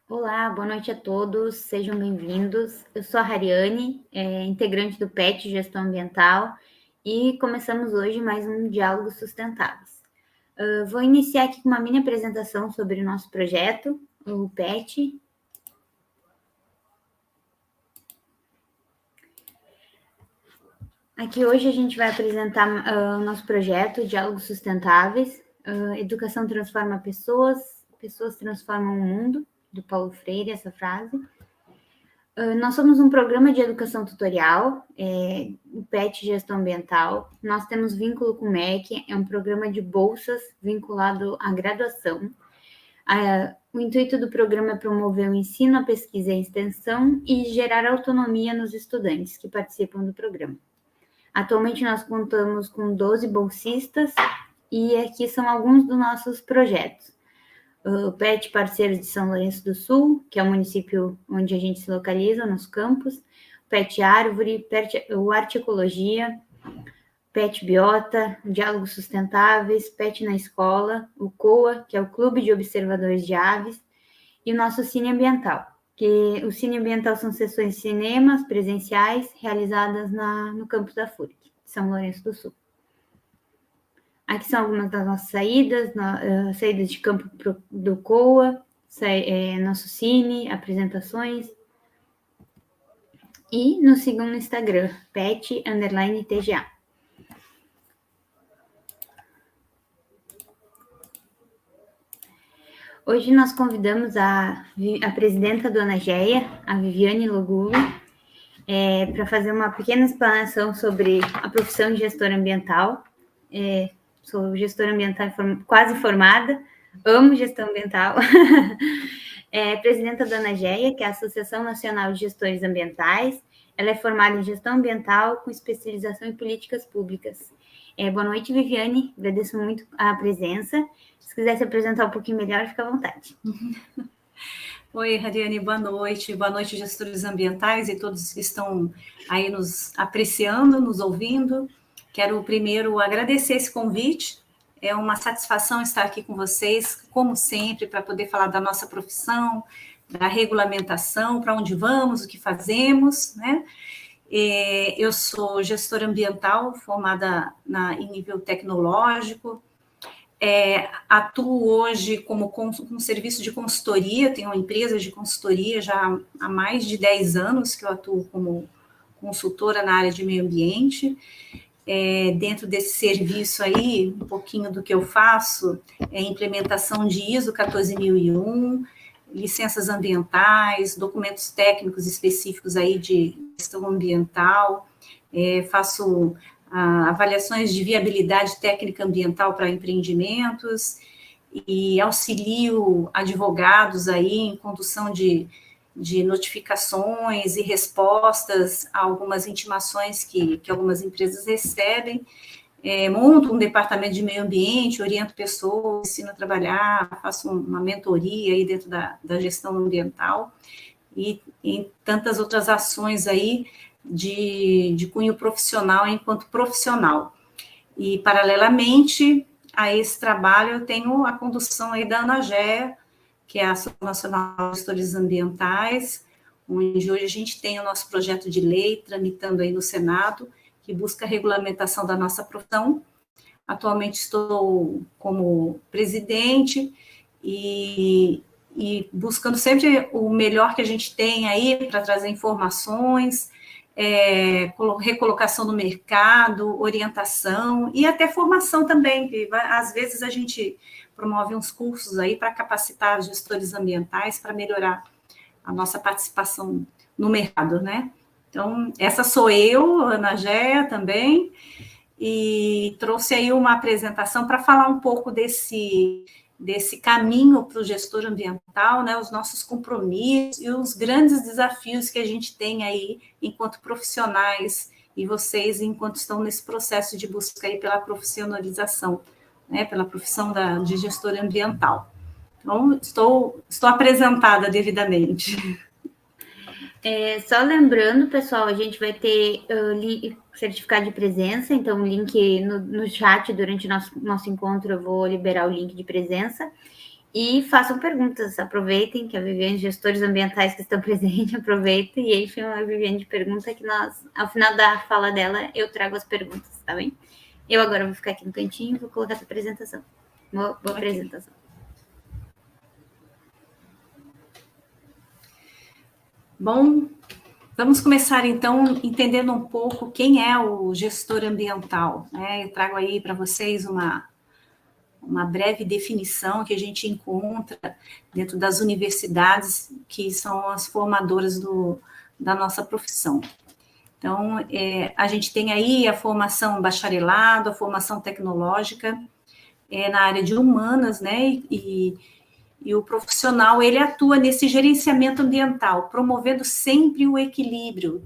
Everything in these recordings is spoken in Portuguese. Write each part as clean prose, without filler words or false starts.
Olá, boa noite a todos, sejam bem-vindos. Eu sou a Hariane, integrante do PET Gestão Ambiental, e começamos hoje mais um Diálogo Sustentáveis. Vou iniciar aqui com uma mini apresentação sobre o nosso projeto, o PET. Aqui hoje a gente vai apresentar o nosso projeto, Diálogos Sustentáveis, Educação transforma pessoas, pessoas transformam o mundo, do Paulo Freire, essa frase. Nós somos um programa de educação tutorial, o PET Gestão Ambiental. Nós temos vínculo com o MEC, é um programa de bolsas vinculado à graduação. O intuito do programa é promover o ensino, a pesquisa e a extensão e gerar autonomia nos estudantes que participam do programa. Atualmente nós contamos com 12 bolsistas e aqui são alguns dos nossos projetos. O PET Parceiros de São Lourenço do Sul, que é o município onde a gente se localiza, o nosso campus, PET Árvore, o Arte Ecologia, PET Biota, Diálogos Sustentáveis, PET na Escola, o COA, que é o Clube de Observadores de Aves, e o nosso Cine Ambiental, que o Cine Ambiental são sessões de cinemas presenciais realizadas no campus da FURC, São Lourenço do Sul. Aqui são algumas das nossas saídas, saídas de campo do COA, nosso Cine, apresentações. E nos sigam no Instagram, pet_TGA. Hoje nós convidamos a presidenta do ANAGEA, a Viviane Logulo, para fazer uma pequena explanação sobre a profissão de gestora ambiental. Sou gestora ambiental quase formada, amo gestão ambiental. Presidenta da ANAGEA, que é a Associação Nacional de Gestores Ambientais. Ela é formada em gestão ambiental com especialização em políticas públicas. Boa noite, Viviane. Agradeço muito a presença. Se quiser se apresentar um pouquinho melhor, fica à vontade. Oi, Hariane, boa noite. Boa noite, gestores ambientais e todos que estão aí nos apreciando, nos ouvindo. Quero primeiro agradecer esse convite. É uma satisfação estar aqui com vocês, como sempre, para poder falar da nossa profissão, da regulamentação, para onde vamos, o que fazemos, né? Eu sou gestora ambiental, formada em nível tecnológico. Atuo hoje como um serviço de consultoria, tenho uma empresa de consultoria já há mais de 10 anos que eu atuo como consultora na área de meio ambiente. Dentro desse serviço aí, um pouquinho do que eu faço é implementação de ISO 14001, licenças ambientais, documentos técnicos específicos aí de gestão ambiental, faço avaliações de viabilidade técnica ambiental para empreendimentos e auxilio advogados aí em condução de notificações e respostas a algumas intimações que algumas empresas recebem. Monto um departamento de meio ambiente, oriento pessoas, ensino a trabalhar, faço uma mentoria aí dentro da gestão ambiental e em tantas outras ações aí de cunho profissional enquanto profissional. E, paralelamente a esse trabalho, eu tenho a condução aí da ANAGEA, que é a Associação Nacional de Gestores Ambientais, onde hoje a gente tem o nosso projeto de lei tramitando aí no Senado, que busca a regulamentação da nossa profissão. Atualmente estou como presidente e buscando sempre o melhor que a gente tem aí para trazer informações, recolocação no mercado, orientação e até formação também, que às vezes a gente promove uns cursos aí para capacitar gestores ambientais para melhorar a nossa participação no mercado, né? Então, essa sou eu, Ana Géa, também, e trouxe aí uma apresentação para falar um pouco desse caminho para o gestor ambiental, né, os nossos compromissos e os grandes desafios que a gente tem aí enquanto profissionais e vocês enquanto estão nesse processo de busca aí pela profissionalização, né, pela profissão de gestor ambiental. Então, estou apresentada devidamente. Só lembrando, pessoal, a gente vai ter certificado de presença, então o link no chat durante o nosso encontro eu vou liberar o link de presença. E façam perguntas, aproveitem que a Viviane, gestores ambientais que estão presentes, aproveitem, e aí a Viviane pergunta que nós, ao final da fala dela, eu trago as perguntas, tá bem? Eu agora vou ficar aqui no cantinho e vou colocar a apresentação. Boa apresentação. Bom, vamos começar então entendendo um pouco quem é o gestor ambiental, né? Eu trago aí para vocês uma breve definição que a gente encontra dentro das universidades, que são as formadoras da nossa profissão. Então, a gente tem aí a formação bacharelado, a formação tecnológica na área de humanas, né? E o profissional, ele atua nesse gerenciamento ambiental, promovendo sempre o equilíbrio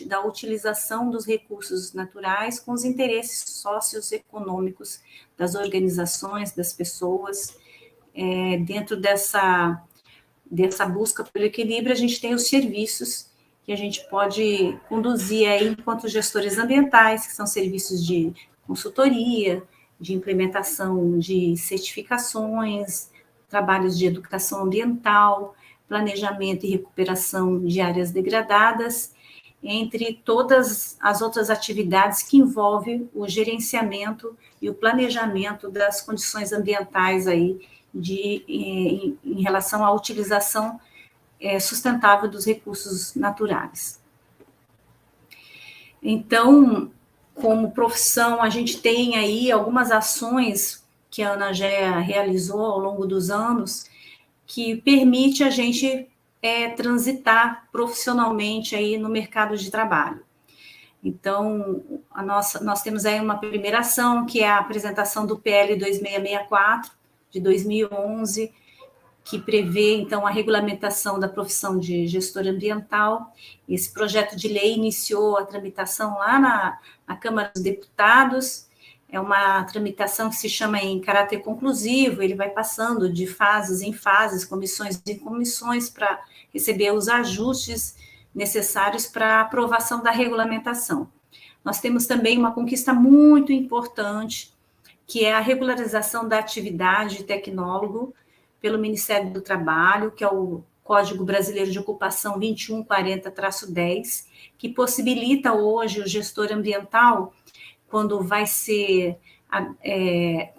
da utilização dos recursos naturais com os interesses socioeconômicos das organizações, das pessoas. Dentro dessa busca pelo equilíbrio, a gente tem os serviços que a gente pode conduzir aí enquanto gestores ambientais, que são serviços de consultoria, de implementação de certificações, trabalhos de educação ambiental, planejamento e recuperação de áreas degradadas, entre todas as outras atividades que envolvem o gerenciamento e o planejamento das condições ambientais aí em relação à utilização sustentável dos recursos naturais. Então, como profissão, a gente tem aí algumas ações que a Anagea realizou ao longo dos anos, que permite a gente transitar profissionalmente aí no mercado de trabalho. Então, nós temos aí uma primeira ação, que é a apresentação do PL 2664, de 2011, que prevê, então, a regulamentação da profissão de gestor ambiental. Esse projeto de lei iniciou a tramitação lá na Câmara dos Deputados. É uma tramitação que se chama em caráter conclusivo, ele vai passando de fases em fases, comissões em comissões, para receber os ajustes necessários para a aprovação da regulamentação. Nós temos também uma conquista muito importante, que é a regularização da atividade de tecnólogo pelo Ministério do Trabalho, que é o Código Brasileiro de Ocupação 2140-10, que possibilita hoje o gestor ambiental, quando vai ser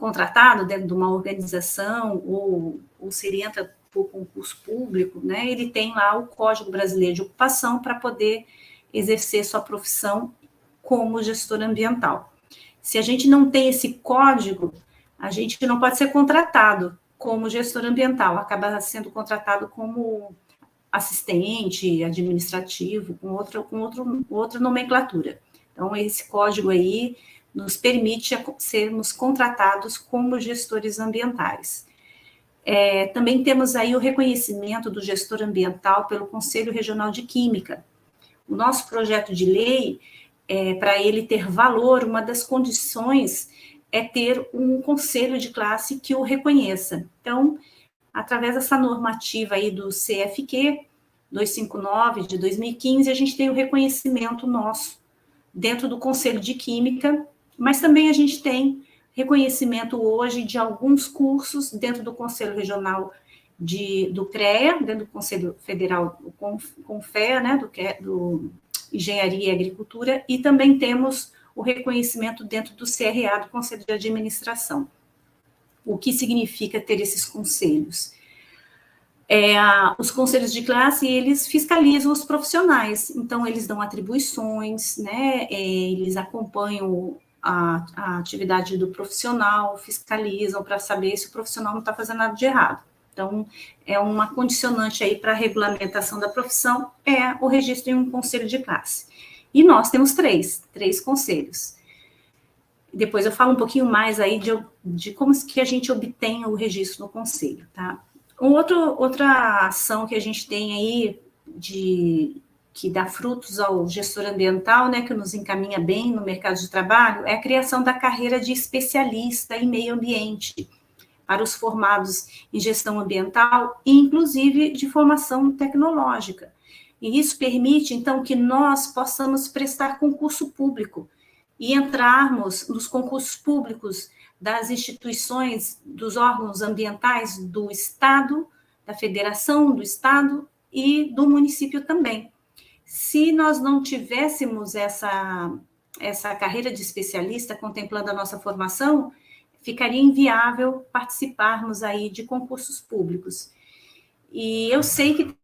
contratado dentro de uma organização ou se ele entra por concurso público, né, ele tem lá o Código Brasileiro de Ocupação para poder exercer sua profissão como gestor ambiental. Se a gente não tem esse código, a gente não pode ser contratado como gestor ambiental, acaba sendo contratado como assistente administrativo, com outra nomenclatura. Então, esse código aí nos permite sermos contratados como gestores ambientais. Também temos aí o reconhecimento do gestor ambiental pelo Conselho Regional de Química. O nosso projeto de lei, para ele ter valor, uma das condições é ter um conselho de classe que o reconheça. Então, através dessa normativa aí do CFQ 259 de 2015, a gente tem o reconhecimento nosso dentro do Conselho de Química, mas também a gente tem reconhecimento hoje de alguns cursos dentro do Conselho Regional do CREA, dentro do Conselho Federal do CONFEA, né, do Engenharia e Agricultura, e também temos o reconhecimento dentro do CRA, do Conselho de Administração. O que significa ter esses conselhos? Os conselhos de classe, eles fiscalizam os profissionais, então eles dão atribuições, né, eles acompanham a atividade do profissional, fiscalizam para saber se o profissional não está fazendo nada de errado. Então, é uma condicionante aí para a regulamentação da profissão, o registro em um conselho de classe. E nós temos três conselhos. Depois eu falo um pouquinho mais aí de como que a gente obtém o registro no conselho, tá? Outra ação que a gente tem aí, que dá frutos ao gestor ambiental, né, que nos encaminha bem no mercado de trabalho, é a criação da carreira de especialista em meio ambiente, para os formados em gestão ambiental, e inclusive de formação tecnológica. E isso permite, então, que nós possamos prestar concurso público e entrarmos nos concursos públicos das instituições, dos órgãos ambientais do Estado, da Federação, do Estado e do município também. Se nós não tivéssemos essa carreira de especialista contemplando a nossa formação, ficaria inviável participarmos aí de concursos públicos. E eu sei que tem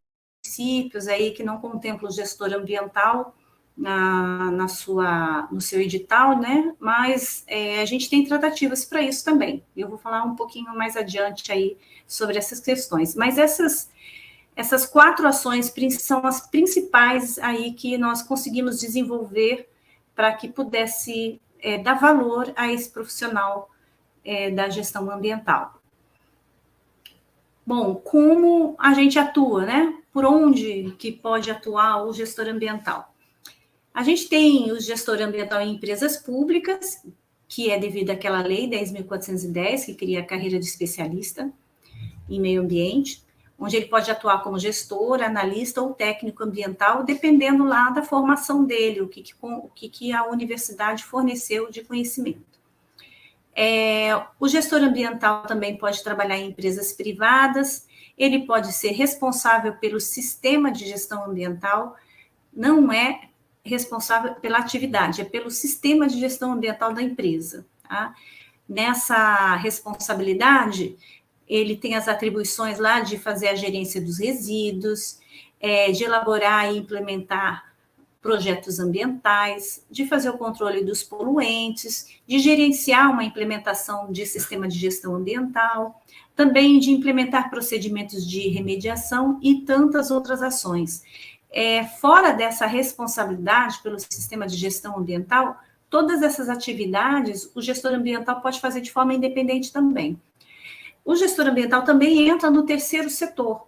municípios aí que não contemplam o gestor ambiental no seu edital, né? Mas a gente tem tratativas para isso também. Eu vou falar um pouquinho mais adiante aí sobre essas questões. Mas essas 4 ações são as principais aí que nós conseguimos desenvolver para que pudesse dar valor a esse profissional da gestão ambiental. Bom, como a gente atua, né? Por onde que pode atuar o gestor ambiental? A gente tem o gestor ambiental em empresas públicas, que é devido àquela lei 10.410, que cria a carreira de especialista em meio ambiente, onde ele pode atuar como gestor, analista ou técnico ambiental, dependendo lá da formação dele, o que a universidade forneceu de conhecimento. O gestor ambiental também pode trabalhar em empresas privadas, ele pode ser responsável pelo sistema de gestão ambiental, não é responsável pela atividade, é pelo sistema de gestão ambiental da empresa. Tá? Nessa responsabilidade, ele tem as atribuições lá de fazer a gerência dos resíduos, de elaborar e implementar projetos ambientais, de fazer o controle dos poluentes, de gerenciar uma implementação de sistema de gestão ambiental, também de implementar procedimentos de remediação e tantas outras ações. Fora dessa responsabilidade pelo sistema de gestão ambiental, todas essas atividades o gestor ambiental pode fazer de forma independente também. O gestor ambiental também entra no terceiro setor,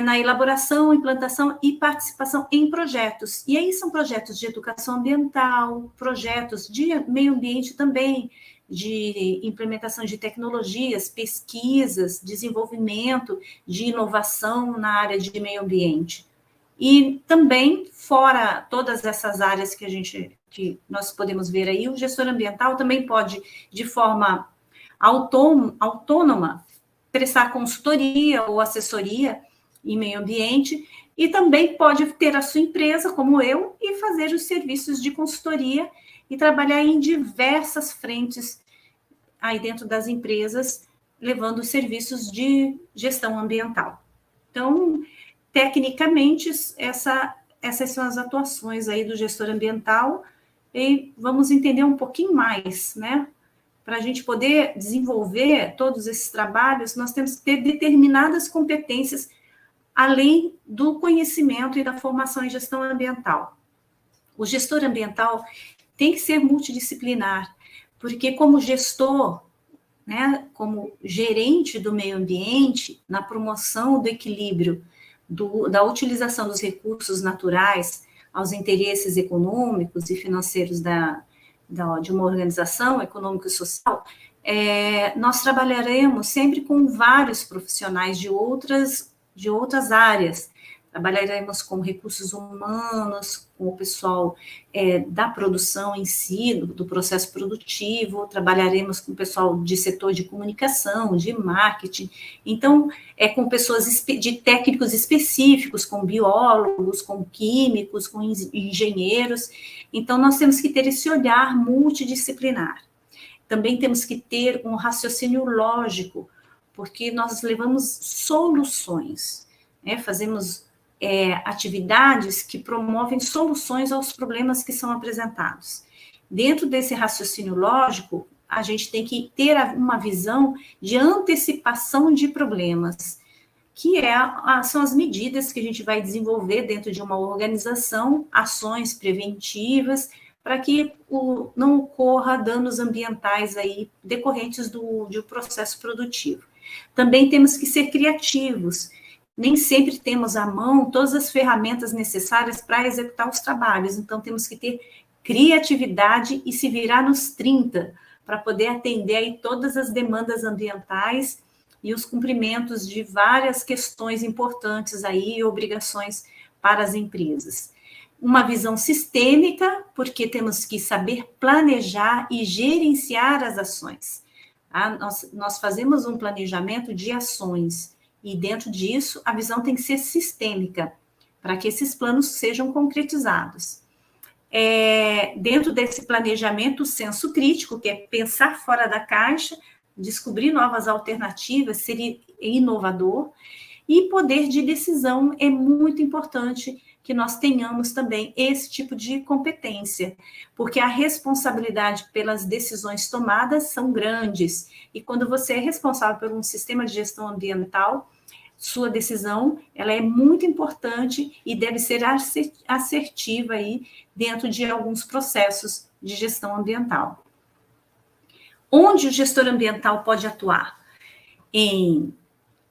na elaboração, implantação e participação em projetos. E aí são projetos de educação ambiental, projetos de meio ambiente também, de implementação de tecnologias, pesquisas, desenvolvimento de inovação na área de meio ambiente. E também, fora todas essas áreas que nós podemos ver aí, o gestor ambiental também pode, de forma autônoma, prestar consultoria ou assessoria em meio ambiente, e também pode ter a sua empresa, como eu, e fazer os serviços de consultoria e trabalhar em diversas frentes aí dentro das empresas, levando os serviços de gestão ambiental. Então, tecnicamente, essas são as atuações aí do gestor ambiental, e vamos entender um pouquinho mais, né? Para a gente poder desenvolver todos esses trabalhos, nós temos que ter determinadas competências, além do conhecimento e da formação em gestão ambiental. O gestor ambiental tem que ser multidisciplinar, porque como gestor, né, como gerente do meio ambiente, na promoção do equilíbrio da utilização dos recursos naturais aos interesses econômicos e financeiros de uma organização econômica e social, nós trabalharemos sempre com vários profissionais de outras áreas. Trabalharemos com recursos humanos, com o pessoal da produção em si, do processo produtivo, trabalharemos com o pessoal de setor de comunicação, de marketing, então, com pessoas de técnicos específicos, com biólogos, com químicos, com engenheiros, então nós temos que ter esse olhar multidisciplinar. Também temos que ter um raciocínio lógico, porque nós levamos soluções, fazemos atividades que promovem soluções aos problemas que são apresentados. Dentro desse raciocínio lógico, a gente tem que ter uma visão de antecipação de problemas, que são as medidas que a gente vai desenvolver dentro de uma organização, ações preventivas, para que não ocorra danos ambientais aí decorrentes do processo produtivo. Também temos que ser criativos. Nem sempre temos à mão todas as ferramentas necessárias para executar os trabalhos, então temos que ter criatividade e se virar nos 30 para poder atender aí todas as demandas ambientais e os cumprimentos de várias questões importantes aí e obrigações para as empresas. Uma visão sistêmica, porque temos que saber planejar e gerenciar as ações. Nós fazemos um planejamento de ações, e dentro disso, a visão tem que ser sistêmica, para que esses planos sejam concretizados. Dentro desse planejamento, o senso crítico, que é pensar fora da caixa, descobrir novas alternativas, ser inovador, e poder de decisão é muito importante que nós tenhamos também esse tipo de competência, porque a responsabilidade pelas decisões tomadas são grandes, e quando você é responsável por um sistema de gestão ambiental, sua decisão, ela é muito importante e deve ser assertiva aí dentro de alguns processos de gestão ambiental. Onde o gestor ambiental pode atuar? Em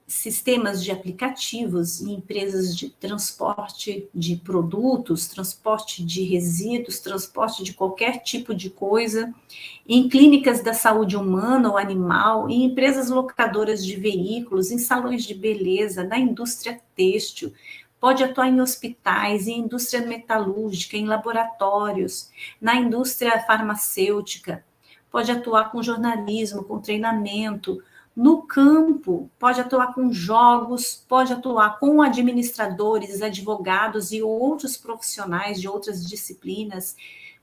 sistemas de aplicativos, em empresas de transporte de produtos, transporte de resíduos, transporte de qualquer tipo de coisa, em clínicas da saúde humana ou animal, em empresas locadoras de veículos, em salões de beleza, na indústria têxtil, pode atuar em hospitais, em indústria metalúrgica, em laboratórios, na indústria farmacêutica, pode atuar com jornalismo, com treinamento, no campo, pode atuar com jogos, pode atuar com administradores, advogados e outros profissionais de outras disciplinas,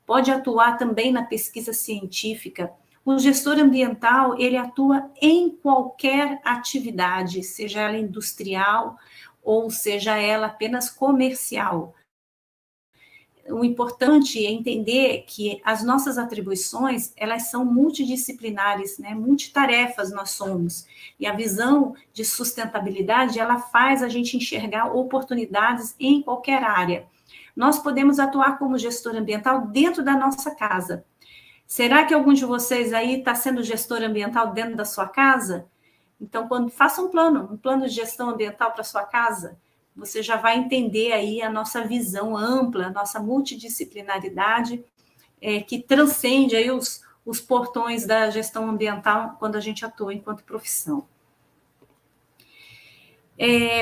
pode atuar também na pesquisa científica. O gestor ambiental, ele atua em qualquer atividade, seja ela industrial ou seja ela apenas comercial. O importante é entender que as nossas atribuições, elas são multidisciplinares, né? Multitarefas nós somos, e a visão de sustentabilidade, ela faz a gente enxergar oportunidades em qualquer área. Nós podemos atuar como gestor ambiental dentro da nossa casa. Será que algum de vocês aí está sendo gestor ambiental dentro da sua casa? Então, faça um plano de gestão ambiental para a sua casa, você já vai entender aí a nossa visão ampla, a nossa multidisciplinaridade, que transcende aí os portões da gestão ambiental quando a gente atua enquanto profissão.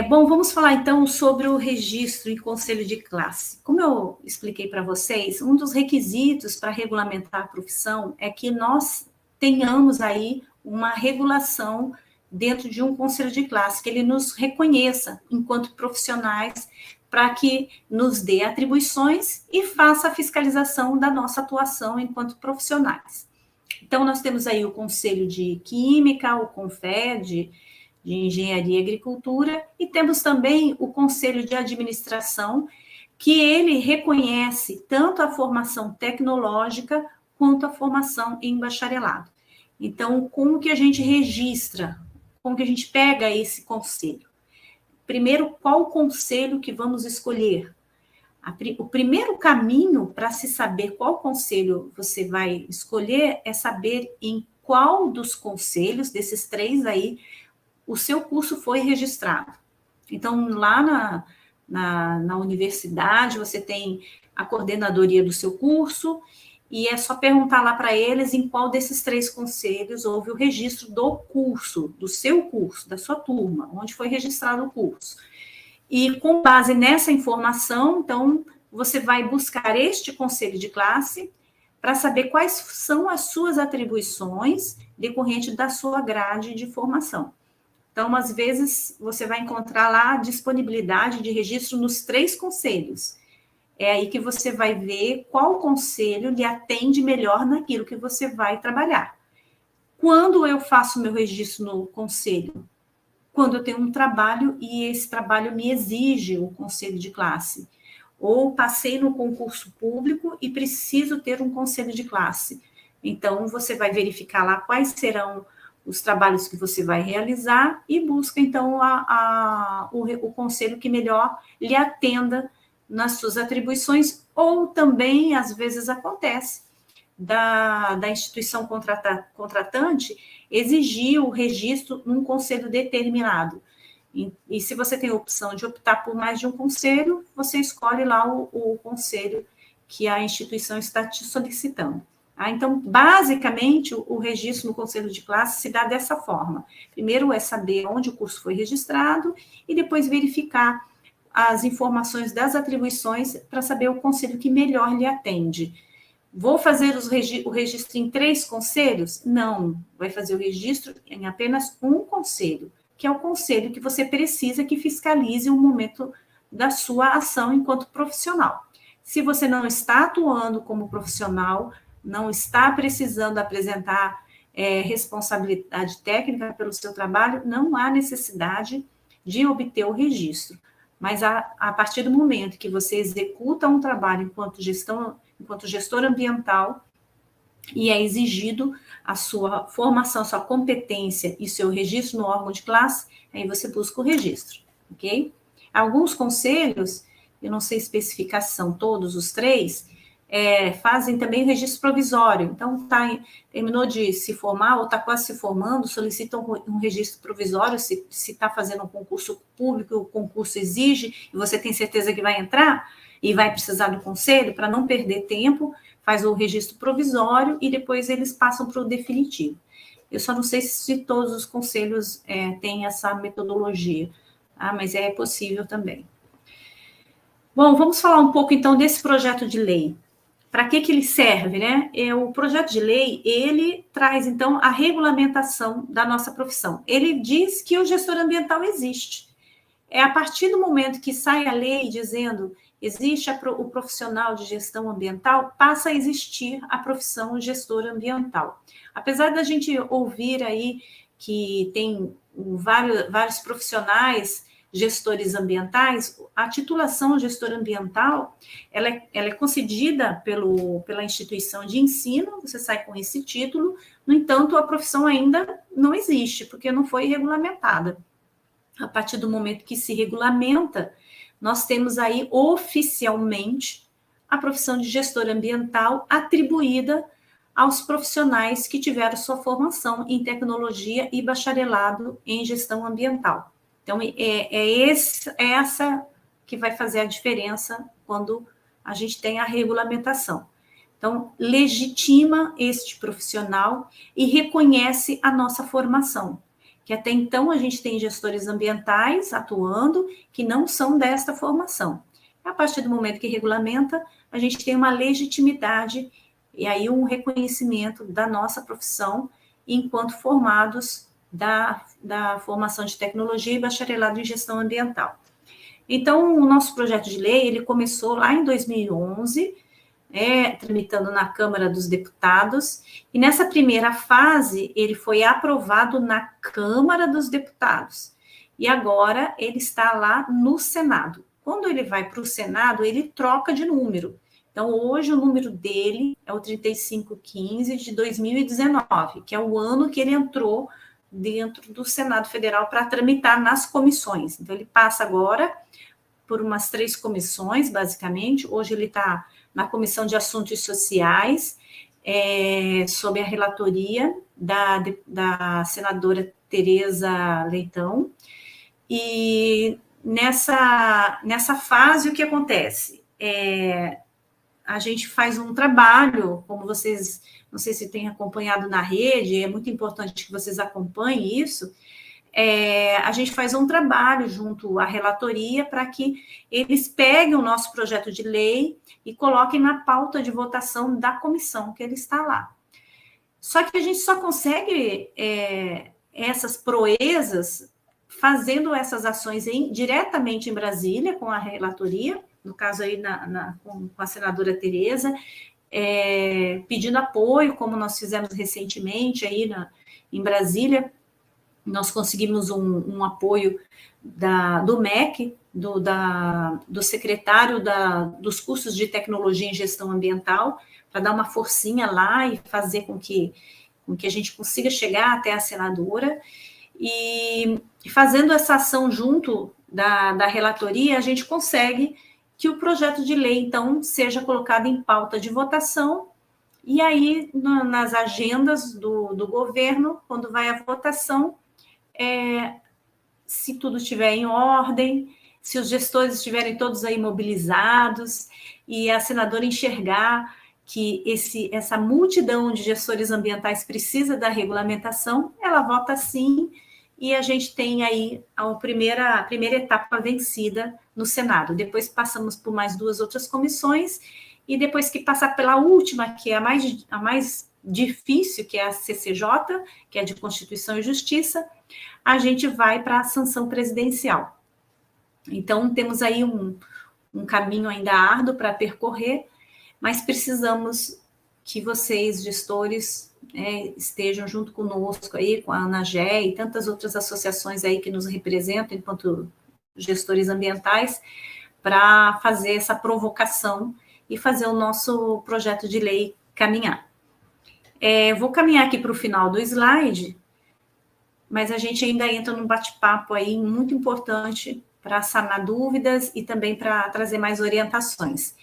Bom, vamos falar então sobre o registro em conselho de classe. Como eu expliquei para vocês, um dos requisitos para regulamentar a profissão é que nós tenhamos aí uma regulação dentro de um conselho de classe, que ele nos reconheça enquanto profissionais, para que nos dê atribuições e faça a fiscalização da nossa atuação enquanto profissionais. Então, nós temos aí o Conselho de Química, o CONFED, de Engenharia e Agricultura, e temos também o Conselho de Administração, que ele reconhece tanto a formação tecnológica quanto a formação em bacharelado. Então, como que a gente registra? Como que a gente pega esse conselho? Primeiro, qual conselho que vamos escolher? O primeiro caminho para se saber qual conselho você vai escolher é saber em qual dos conselhos, desses 3 aí, o seu curso foi registrado. Então, lá na universidade, você tem a coordenadoria do seu curso, e é só perguntar lá para eles em qual desses 3 conselhos houve o registro do curso, do seu curso, da sua turma, onde foi registrado o curso. E com base nessa informação, então, você vai buscar este conselho de classe para saber quais são as suas atribuições decorrente da sua grade de formação. Então, às vezes, você vai encontrar lá a disponibilidade de registro nos 3 conselhos. É aí que você vai ver qual conselho lhe atende melhor naquilo que você vai trabalhar. Quando eu faço meu registro no conselho? Quando eu tenho um trabalho e esse trabalho me exige o conselho de classe. Ou passei no concurso público e preciso ter um conselho de classe. Então, você vai verificar lá quais serão os trabalhos que você vai realizar e busca, então, o conselho que melhor lhe atenda nas suas atribuições, ou também, às vezes, acontece da instituição contratante exigir o registro num conselho determinado. E se você tem a opção de optar por mais de um conselho, você escolhe lá o conselho que a instituição está te solicitando. Então, basicamente, o registro no conselho de classe se dá dessa forma. Primeiro é saber onde o curso foi registrado e depois verificar as informações das atribuições para saber o conselho que melhor lhe atende. Vou fazer o registro em 3 conselhos? Não, vai fazer o registro em apenas um conselho, que é o conselho que você precisa que fiscalize o momento da sua ação enquanto profissional. Se você não está atuando como profissional, não está precisando apresentar responsabilidade técnica pelo seu trabalho, não há necessidade de obter o registro. Mas a partir do momento que você executa um trabalho enquanto gestor ambiental e é exigido a sua formação, sua competência e seu registro no órgão de classe, aí você busca o registro, ok? Alguns conselhos, eu não sei especificar se são todos os 3, fazem também o registro provisório. Então, terminou de se formar ou está quase se formando, solicitam um registro provisório, se está fazendo um concurso público, o concurso exige, e você tem certeza que vai entrar, e vai precisar do conselho, para não perder tempo, faz o registro provisório, e depois eles passam para o definitivo. Eu só não sei se todos os conselhos têm essa metodologia, mas é possível também. Bom, vamos falar um pouco, então, desse projeto de lei. Para que ele serve, né? O projeto de lei, ele traz, então, a regulamentação da nossa profissão. Ele diz que o gestor ambiental existe. É a partir do momento que sai a lei dizendo existe o profissional de gestão ambiental, passa a existir a profissão gestor ambiental. Apesar da gente ouvir aí que tem vários profissionais gestores ambientais, a titulação gestor ambiental, ela é concedida pela instituição de ensino, você sai com esse título, no entanto, a profissão ainda não existe, porque não foi regulamentada. A partir do momento que se regulamenta, nós temos aí oficialmente a profissão de gestor ambiental atribuída aos profissionais que tiveram sua formação em tecnologia e bacharelado em gestão ambiental. Então, essa que vai fazer a diferença quando a gente tem a regulamentação. Então, legitima este profissional e reconhece a nossa formação, que até então a gente tem gestores ambientais atuando que não são desta formação. A partir do momento que regulamenta, a gente tem uma legitimidade e aí um reconhecimento da nossa profissão enquanto formados da formação de tecnologia e bacharelado em gestão ambiental. Então, o nosso projeto de lei, ele começou lá em 2011, tramitando na Câmara dos Deputados, e nessa primeira fase, ele foi aprovado na Câmara dos Deputados, e agora ele está lá no Senado. Quando ele vai para o Senado, ele troca de número. Então, hoje o número dele é o 3515 de 2019, que é o ano que ele entrou dentro do Senado Federal para tramitar nas comissões. Então, ele passa agora por umas 3 comissões, basicamente. Hoje ele está na Comissão de Assuntos Sociais, sob a relatoria da senadora Tereza Leitão. E nessa fase, o que acontece? A gente faz um trabalho, como vocês, não sei se têm acompanhado na rede, é muito importante que vocês acompanhem isso, a gente faz um trabalho junto à relatoria para que eles peguem o nosso projeto de lei e coloquem na pauta de votação da comissão que ele está lá. Só que a gente só consegue essas proezas fazendo essas ações diretamente em Brasília, com a relatoria, no caso aí com a senadora Tereza, pedindo apoio, como nós fizemos recentemente aí em Brasília. Nós conseguimos um apoio do MEC, do secretário dos cursos de tecnologia em gestão ambiental, para dar uma forcinha lá e fazer com que a gente consiga chegar até a senadora. E fazendo essa ação junto da relatoria, a gente consegue que o projeto de lei, então, seja colocado em pauta de votação, e aí, nas agendas do governo, quando vai à votação, se tudo estiver em ordem, se os gestores estiverem todos aí mobilizados, e a senadora enxergar que essa multidão de gestores ambientais precisa da regulamentação, ela vota sim, e a gente tem aí a primeira etapa vencida no Senado. Depois passamos por mais 2 outras comissões, e depois que passar pela última, que é a mais difícil, que é a CCJ, que é de Constituição e Justiça, a gente vai para a sanção presidencial. Então, temos aí um caminho ainda árduo para percorrer, mas precisamos que vocês, gestores, estejam junto conosco aí, com a ANAGE e tantas outras associações aí que nos representam enquanto gestores ambientais, para fazer essa provocação e fazer o nosso projeto de lei caminhar. Vou caminhar aqui para o final do slide, mas a gente ainda entra num bate-papo aí muito importante para sanar dúvidas e também para trazer mais orientações.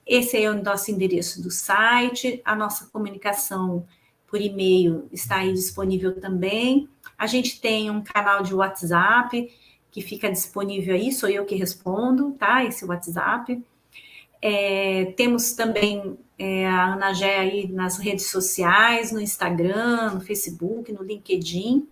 Esse é o nosso endereço do site, a nossa comunicação por e-mail está aí disponível também. A gente tem um canal de WhatsApp que fica disponível aí, sou eu que respondo, tá? Esse WhatsApp. Temos também a ANAGE aí nas redes sociais, no Instagram, no Facebook, no LinkedIn.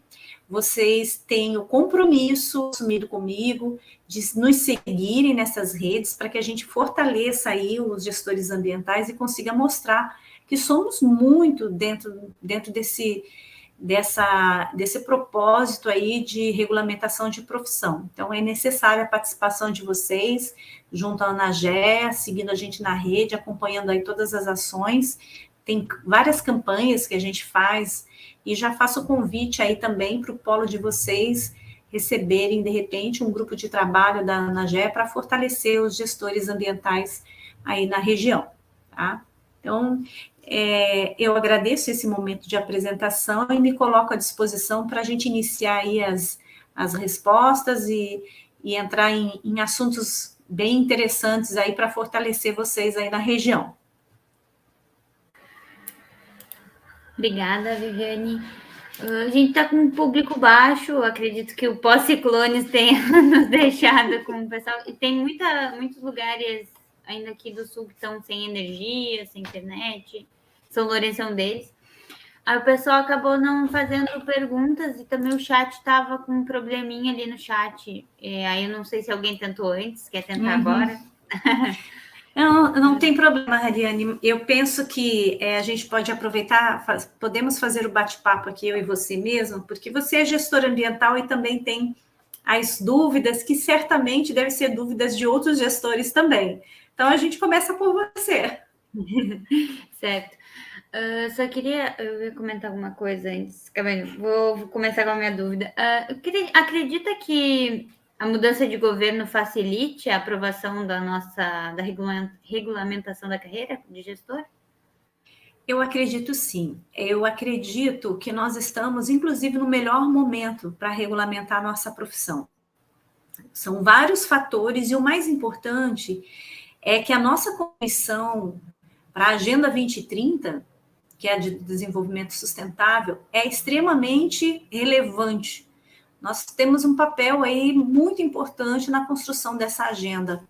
Vocês têm o compromisso assumido comigo de nos seguirem nessas redes para que a gente fortaleça aí os gestores ambientais e consiga mostrar que somos muito dentro desse propósito aí de regulamentação de profissão. Então, é necessária a participação de vocês, junto à ANAGE, seguindo a gente na rede, acompanhando aí todas as ações. Tem várias campanhas que a gente faz, e já faço o convite aí também para o polo de vocês receberem, de repente, um grupo de trabalho da ANAGE para fortalecer os gestores ambientais aí na região, tá? Então, eu agradeço esse momento de apresentação e me coloco à disposição para a gente iniciar aí as respostas e entrar em assuntos bem interessantes aí para fortalecer vocês aí na região. Obrigada, Viviane. A gente está com um público baixo, acredito que o pós-ciclones tenha nos deixado com o pessoal. E tem muitos lugares ainda aqui do sul que estão sem energia, sem internet. São Lourenço é um deles. Aí o pessoal acabou não fazendo perguntas e também o chat estava com um probleminha ali no chat. Aí eu não sei se alguém tentou antes, quer tentar agora. Não tem problema, Ariane. Eu penso que a gente pode aproveitar, podemos fazer o bate-papo aqui, eu e você mesmo, porque você é gestor ambiental e também tem as dúvidas, que certamente devem ser dúvidas de outros gestores também. Então, a gente começa por você. Certo. Só queria comentar alguma coisa antes. Vou começar com a minha dúvida. Acredita que a mudança de governo facilite a aprovação da regulamentação da carreira de gestor? Eu acredito sim. Eu acredito que nós estamos, inclusive, no melhor momento para regulamentar a nossa profissão. São vários fatores e o mais importante é que a nossa comissão para a Agenda 2030, que é a de desenvolvimento sustentável, é extremamente relevante. Nós temos um papel aí muito importante na construção dessa agenda,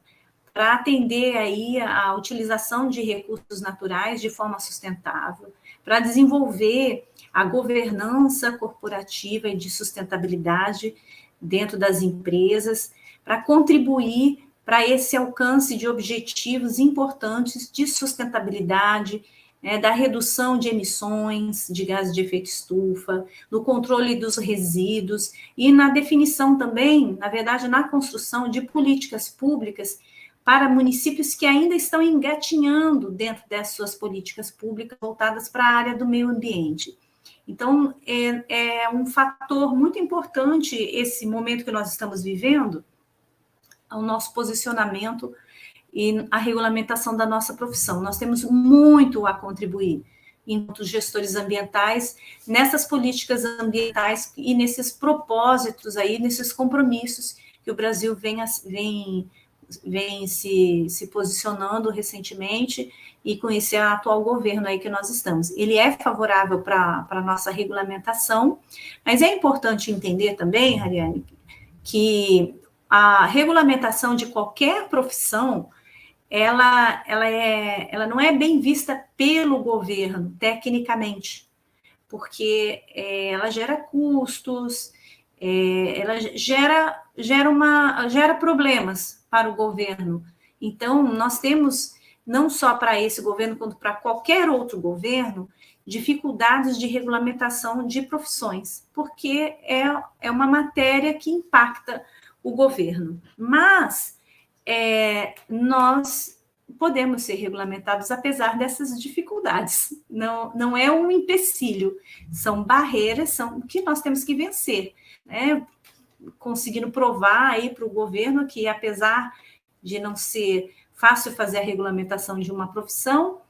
para atender aí a utilização de recursos naturais de forma sustentável, para desenvolver a governança corporativa e de sustentabilidade dentro das empresas, para contribuir para esse alcance de objetivos importantes de sustentabilidade, da redução de emissões de gases de efeito estufa, no controle dos resíduos e na definição também, na verdade, na construção de políticas públicas para municípios que ainda estão engatinhando dentro das suas políticas públicas voltadas para a área do meio ambiente. Então, é um fator muito importante esse momento que nós estamos vivendo, o nosso posicionamento e a regulamentação da nossa profissão. Nós temos muito a contribuir enquanto gestores ambientais nessas políticas ambientais e nesses propósitos aí, nesses compromissos que o Brasil vem se posicionando recentemente e com esse atual governo aí que nós estamos. Ele é favorável para a nossa regulamentação, mas é importante entender também, Ariane, que a regulamentação de qualquer profissão, ela não é bem vista pelo governo, tecnicamente, porque ela gera custos, ela gera problemas para o governo. Então, nós temos não só para esse governo, quanto para qualquer outro governo, dificuldades de regulamentação de profissões, porque é uma matéria que impacta o governo. Mas nós podemos ser regulamentados apesar dessas dificuldades. Não é um empecilho, são barreiras, são que nós temos que vencer, né? Conseguindo provar aí para o governo que, apesar de não ser fácil fazer a regulamentação de uma profissão,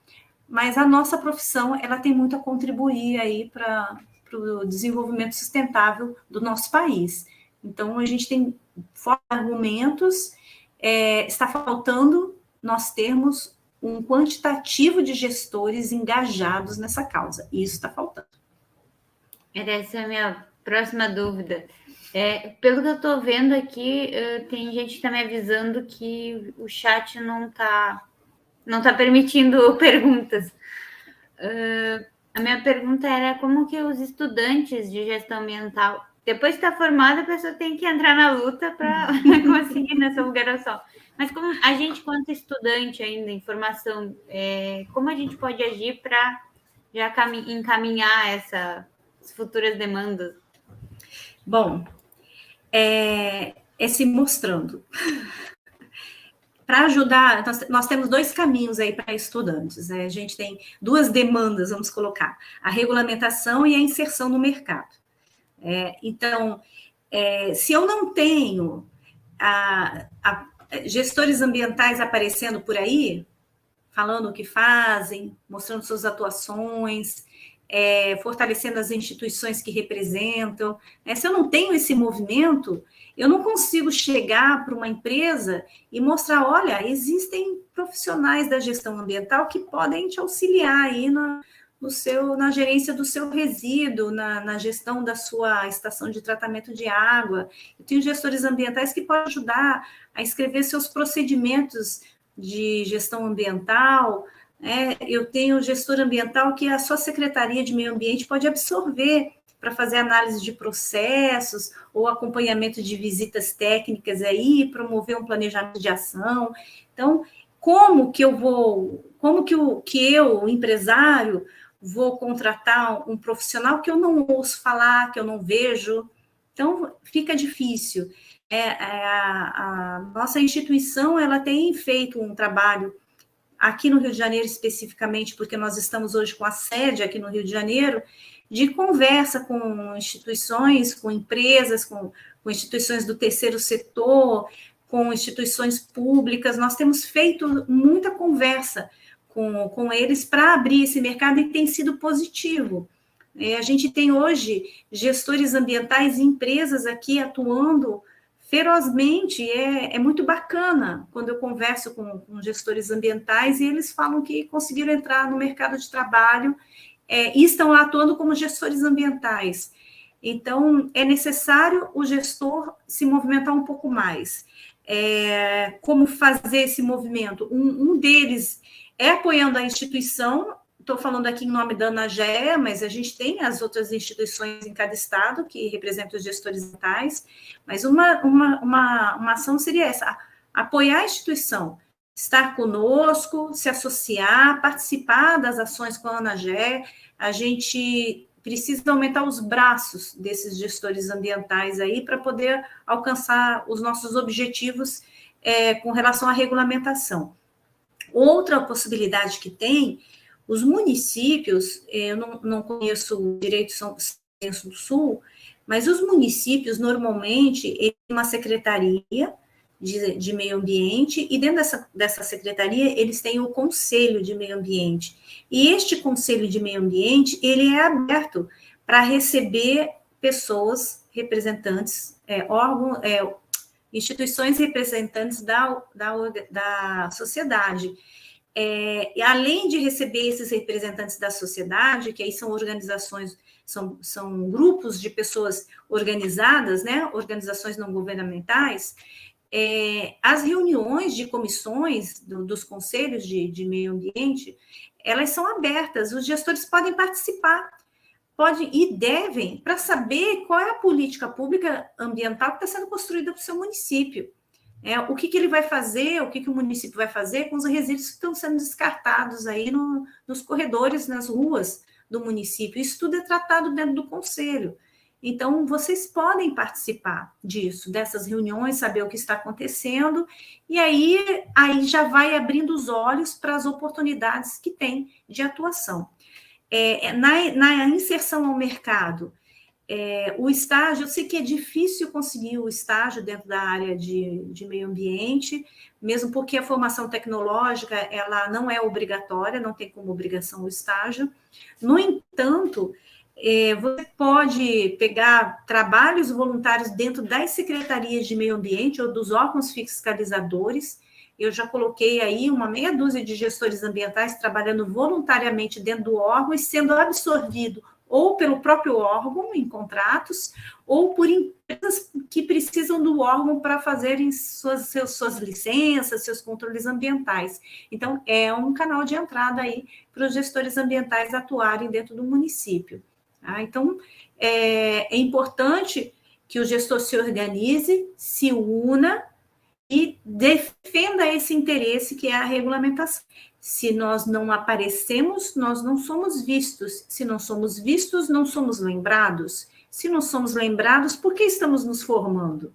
mas a nossa profissão ela tem muito a contribuir aí para o desenvolvimento sustentável do nosso país. Então, a gente tem fortes argumentos, está faltando nós termos um quantitativo de gestores engajados nessa causa, e isso está faltando. Essa é a minha próxima dúvida. Pelo que eu estou vendo aqui, tem gente que está me avisando que o chat não tá permitindo perguntas. A minha pergunta era como que os estudantes de gestão ambiental, depois que está formada, a pessoa tem que entrar na luta para conseguir nessa lugar-ao-sol. Mas como a gente, quanto estudante ainda em formação, como a gente pode agir para já encaminhar essas futuras demandas? Bom, se mostrando. Para ajudar, nós temos 2 caminhos aí para estudantes, né? A gente tem 2 demandas, vamos colocar, a regulamentação e a inserção no mercado. Então, se eu não tenho gestores ambientais aparecendo por aí, falando o que fazem, mostrando suas atuações, fortalecendo as instituições que representam, se eu não tenho esse movimento, eu não consigo chegar para uma empresa e mostrar, olha, existem profissionais da gestão ambiental que podem te auxiliar aí na gerência do seu resíduo, na gestão da sua estação de tratamento de água. Eu tenho gestores ambientais que podem ajudar a escrever seus procedimentos de gestão ambiental. Eu tenho gestor ambiental que a sua Secretaria de Meio Ambiente pode absorver para fazer análise de processos ou acompanhamento de visitas técnicas aí, promover um planejamento de ação. Então, como que eu, empresário, vou contratar um profissional que eu não ouço falar, que eu não vejo? Então, fica difícil. A nossa instituição, ela tem feito um trabalho aqui no Rio de Janeiro especificamente, porque nós estamos hoje com a sede aqui no Rio de Janeiro, de conversa com instituições, com empresas, com instituições do terceiro setor, com instituições públicas. Nós temos feito muita conversa com eles para abrir esse mercado e tem sido positivo. A gente tem hoje gestores ambientais e empresas aqui atuando ferozmente, é muito bacana quando eu converso com gestores ambientais e eles falam que conseguiram entrar no mercado de trabalho e estão lá atuando como gestores ambientais. Então, é necessário o gestor se movimentar um pouco mais. Como fazer esse movimento? Um deles é apoiando a instituição. Estou falando aqui em nome da ANAGEA, mas a gente tem as outras instituições em cada estado que representam os gestores ambientais, mas uma ação seria essa, apoiar a instituição, estar conosco, se associar, participar das ações com a ANAGEA. A gente precisa aumentar os braços desses gestores ambientais aí para poder alcançar os nossos objetivos com relação à regulamentação. Outra possibilidade que tem, os municípios, eu não conheço direito São Lourenço do Sul, mas os municípios, normalmente, eles têm uma secretaria de meio ambiente, e dentro dessa secretaria, eles têm o Conselho de Meio Ambiente. E este Conselho de Meio Ambiente, ele é aberto para receber pessoas, representantes, instituições representantes da sociedade. E além de receber esses representantes da sociedade, que aí são organizações, são grupos de pessoas organizadas, né, organizações não governamentais, as reuniões de comissões dos conselhos de meio ambiente, elas são abertas, os gestores podem participar, podem e devem, para saber qual é a política pública ambiental que está sendo construída para o seu município. O que ele vai fazer, o que o município vai fazer com os resíduos que estão sendo descartados aí nos corredores, nas ruas do município. Isso tudo é tratado dentro do conselho. Então, vocês podem participar disso, dessas reuniões, saber o que está acontecendo, e aí já vai abrindo os olhos para as oportunidades que tem de atuação. Na inserção ao mercado, o estágio, eu sei que é difícil conseguir o estágio dentro da área de meio ambiente, mesmo porque a formação tecnológica, ela não é obrigatória, não tem como obrigação o estágio. No entanto, você pode pegar trabalhos voluntários dentro das secretarias de meio ambiente ou dos órgãos fiscalizadores. Eu já coloquei aí uma meia dúzia de gestores ambientais trabalhando voluntariamente dentro do órgão e sendo absorvido ou pelo próprio órgão em contratos, ou por empresas que precisam do órgão para fazerem suas licenças, seus controles ambientais. Então, é um canal de entrada aí para os gestores ambientais atuarem dentro do município. Tá? Então, é importante que o gestor se organize, se una e defenda esse interesse que é a regulamentação. Se nós não aparecemos, nós não somos vistos. Se não somos vistos, não somos lembrados. Se não somos lembrados, por que estamos nos formando?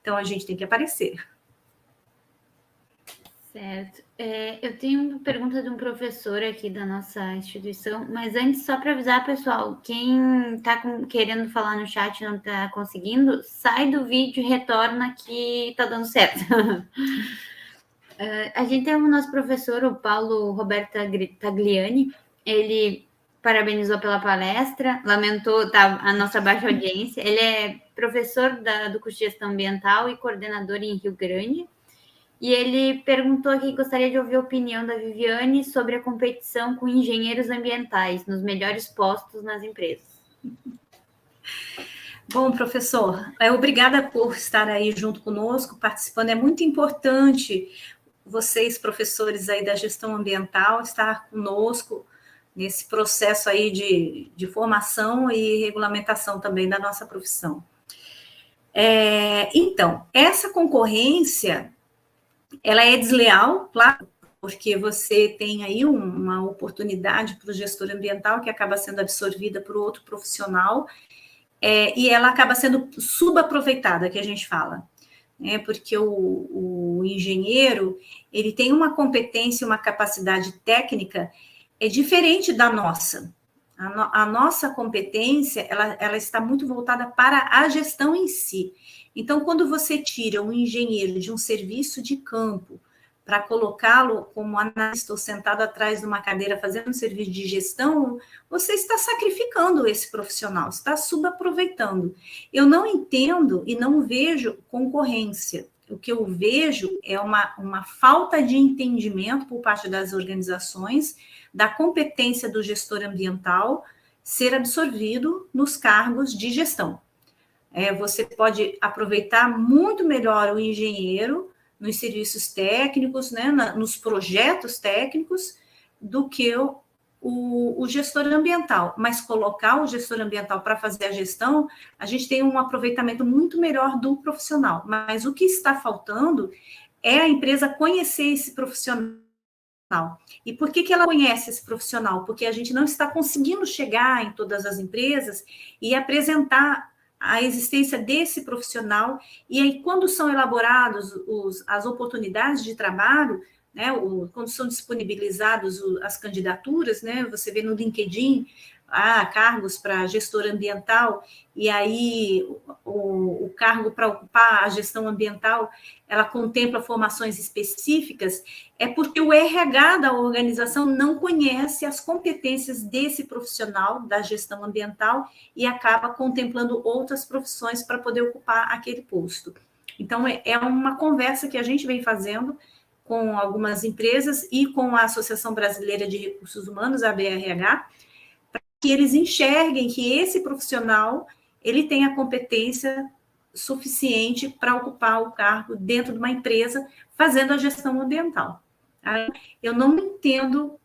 Então, a gente tem que aparecer. Certo. Eu tenho uma pergunta de um professor aqui da nossa instituição, mas antes, só para avisar, pessoal, quem está querendo falar no chat e não está conseguindo, sai do vídeo e retorna que está dando certo. A gente tem o nosso professor, o Paulo Roberto Tagliani, ele parabenizou pela palestra, lamentou a nossa baixa audiência. Ele é professor do curso de Gestão Ambiental e coordenador em Rio Grande. E ele perguntou aqui, gostaria de ouvir a opinião da Viviane sobre a competição com engenheiros ambientais nos melhores postos nas empresas. Bom, professor, obrigada por estar aí junto conosco, participando. É muito importante vocês, professores aí da gestão ambiental, estar conosco nesse processo aí de formação e regulamentação também da nossa profissão. Então, essa concorrência, ela é desleal, claro, porque você tem aí uma oportunidade para o gestor ambiental que acaba sendo absorvida por outro profissional, e ela acaba sendo subaproveitada, que a gente fala. Porque o engenheiro, ele tem uma competência, uma capacidade técnica diferente da nossa. A nossa competência, ela está muito voltada para a gestão em si. Então, quando você tira um engenheiro de um serviço de campo para colocá-lo como analista ou sentado atrás de uma cadeira fazendo um serviço de gestão, você está sacrificando esse profissional, está subaproveitando. Eu não entendo e não vejo concorrência. O que eu vejo é uma falta de entendimento por parte das organizações da competência do gestor ambiental ser absorvido nos cargos de gestão. Você pode aproveitar muito melhor o engenheiro nos serviços técnicos, né, nos projetos técnicos, do que o gestor ambiental. Mas colocar o gestor ambiental para fazer a gestão, a gente tem um aproveitamento muito melhor do profissional. Mas o que está faltando é a empresa conhecer esse profissional. E por que ela conhece esse profissional? Porque a gente não está conseguindo chegar em todas as empresas e apresentar a existência desse profissional, e aí quando são elaborados as oportunidades de trabalho, né, quando são disponibilizadas as candidaturas, né, você vê no LinkedIn, cargos para gestor ambiental, e aí o cargo para ocupar a gestão ambiental, ela contempla formações específicas, é porque o RH da organização não conhece as competências desse profissional da gestão ambiental e acaba contemplando outras profissões para poder ocupar aquele posto. Então, é uma conversa que a gente vem fazendo com algumas empresas e com a Associação Brasileira de Recursos Humanos, a BRH, que eles enxerguem que esse profissional ele tem a competência suficiente para ocupar o cargo dentro de uma empresa fazendo a gestão ambiental. Eu não entendo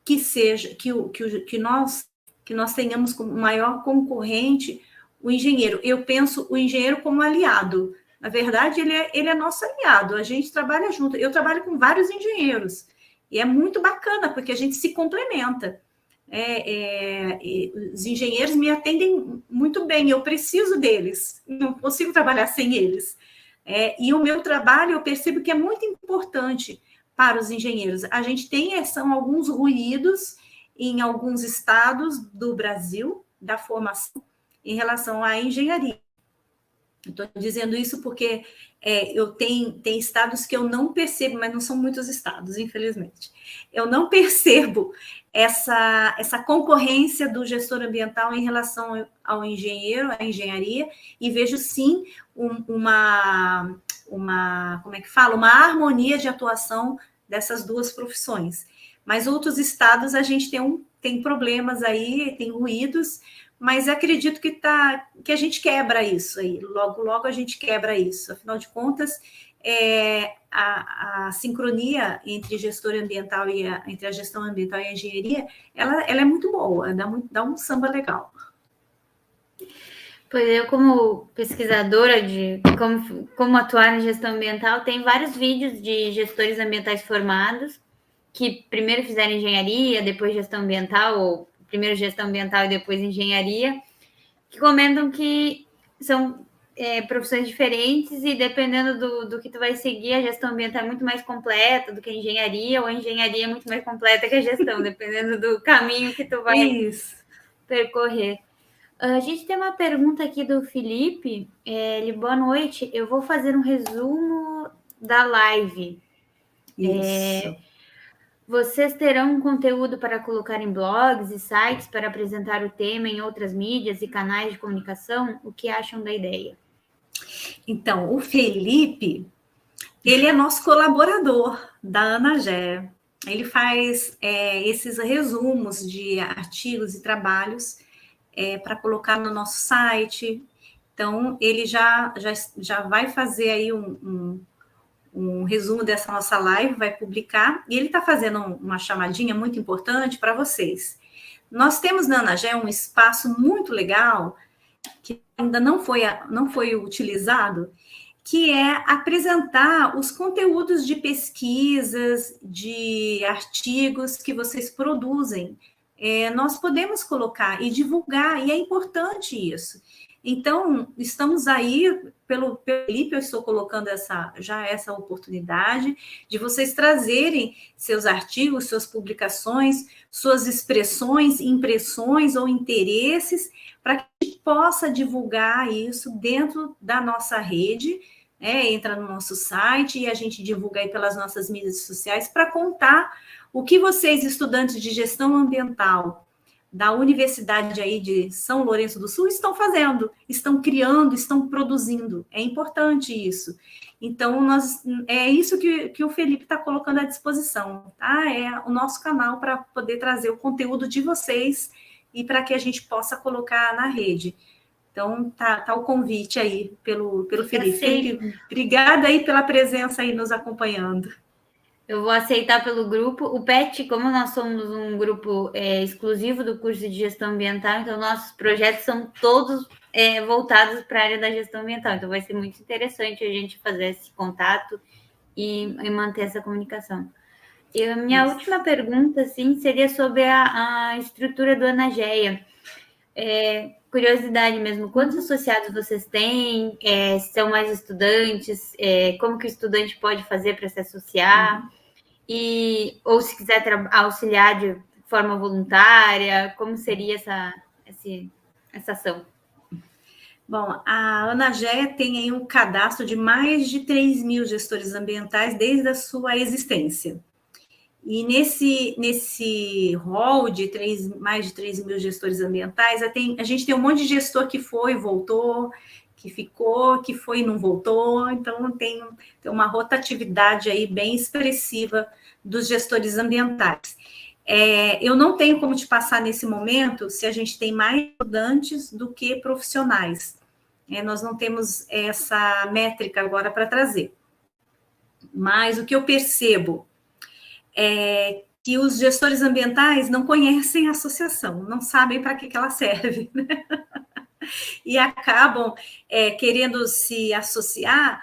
que seja que nós tenhamos como maior concorrente o engenheiro. Eu penso o engenheiro como aliado, Na verdade, ele é nosso aliado, a gente trabalha junto. Eu trabalho com vários engenheiros, e é muito bacana, porque a gente se complementa. Os engenheiros me atendem muito bem, eu preciso deles, não consigo trabalhar sem eles. E o meu trabalho, eu percebo que é muito importante para os engenheiros. A gente tem, são alguns ruídos em alguns estados do Brasil, da formação, em relação à engenharia. Estou dizendo isso porque eu tem estados que eu não percebo, mas não são muitos estados, infelizmente. Eu não percebo essa concorrência do gestor ambiental em relação ao engenheiro, à engenharia, e vejo sim uma como é que fala? Uma harmonia de atuação dessas duas profissões. Mas outros estados a gente tem problemas aí, tem ruídos, mas acredito que a gente quebra isso aí, logo a gente quebra isso. Afinal de contas, a sincronia entre gestor ambiental entre a gestão ambiental e a engenharia, ela é muito boa, dá um samba legal. Pois eu, como pesquisadora de como atuar em gestão ambiental, tem vários vídeos de gestores ambientais formados, que primeiro fizeram engenharia, depois gestão ambiental, ou primeiro gestão ambiental e depois engenharia, que comentam que são profissões diferentes e dependendo do que tu vai seguir, a gestão ambiental é muito mais completa do que a engenharia, ou a engenharia é muito mais completa que a gestão, dependendo do caminho que tu vai percorrer. A gente tem uma pergunta aqui do Felipe. Ele, boa noite. Eu vou fazer um resumo da live. Isso. Vocês terão conteúdo para colocar em blogs e sites para apresentar o tema em outras mídias e canais de comunicação? O que acham da ideia? Então, o Felipe, ele é nosso colaborador da ANAGE. Ele faz esses resumos de artigos e trabalhos para colocar no nosso site. Então, ele já vai fazer aí um resumo dessa nossa live, vai publicar, e ele está fazendo uma chamadinha muito importante para vocês. Nós temos na ANAGE um espaço muito legal, que ainda não foi utilizado, que é apresentar os conteúdos de pesquisas, de artigos que vocês produzem. Nós podemos colocar e divulgar, e é importante isso. Então, estamos aí, pelo Felipe, eu estou colocando essa oportunidade de vocês trazerem seus artigos, suas publicações, suas expressões, impressões ou interesses, para que a gente possa divulgar isso dentro da nossa rede, entra no nosso site e a gente divulga aí pelas nossas mídias sociais para contar o que vocês, estudantes de gestão ambiental da Universidade aí de São Lourenço do Sul, estão fazendo, estão criando, estão produzindo. É importante isso. Então, é isso que o Felipe está colocando à disposição, tá? É o nosso canal para poder trazer o conteúdo de vocês e para que a gente possa colocar na rede. Então, tá o convite aí pelo Felipe. Felipe, obrigada aí pela presença aí nos acompanhando. Eu vou aceitar pelo grupo. O PET, como nós somos um grupo exclusivo do curso de gestão ambiental, então nossos projetos são todos voltados para a área da gestão ambiental. Então vai ser muito interessante a gente fazer esse contato e manter essa comunicação. E a minha última pergunta, assim, seria sobre a estrutura do Anageia. Curiosidade mesmo, quantos associados vocês têm? São mais estudantes? Como que o estudante pode fazer para se associar? Ou se quiser auxiliar de forma voluntária, como seria essa ação? Bom, a Anageia tem aí um cadastro de mais de 3 mil gestores ambientais desde a sua existência. E nesse rol de mais de 3 mil gestores ambientais, a gente tem um monte de gestor que foi, voltou, que ficou, que foi e não voltou. Então, tem uma rotatividade aí bem expressiva dos gestores ambientais. Eu não tenho como te passar nesse momento se a gente tem mais estudantes do que profissionais. Nós não temos essa métrica agora para trazer. Mas o que eu percebo é que os gestores ambientais não conhecem a associação, não sabem para que ela serve, né? e acabam querendo se associar,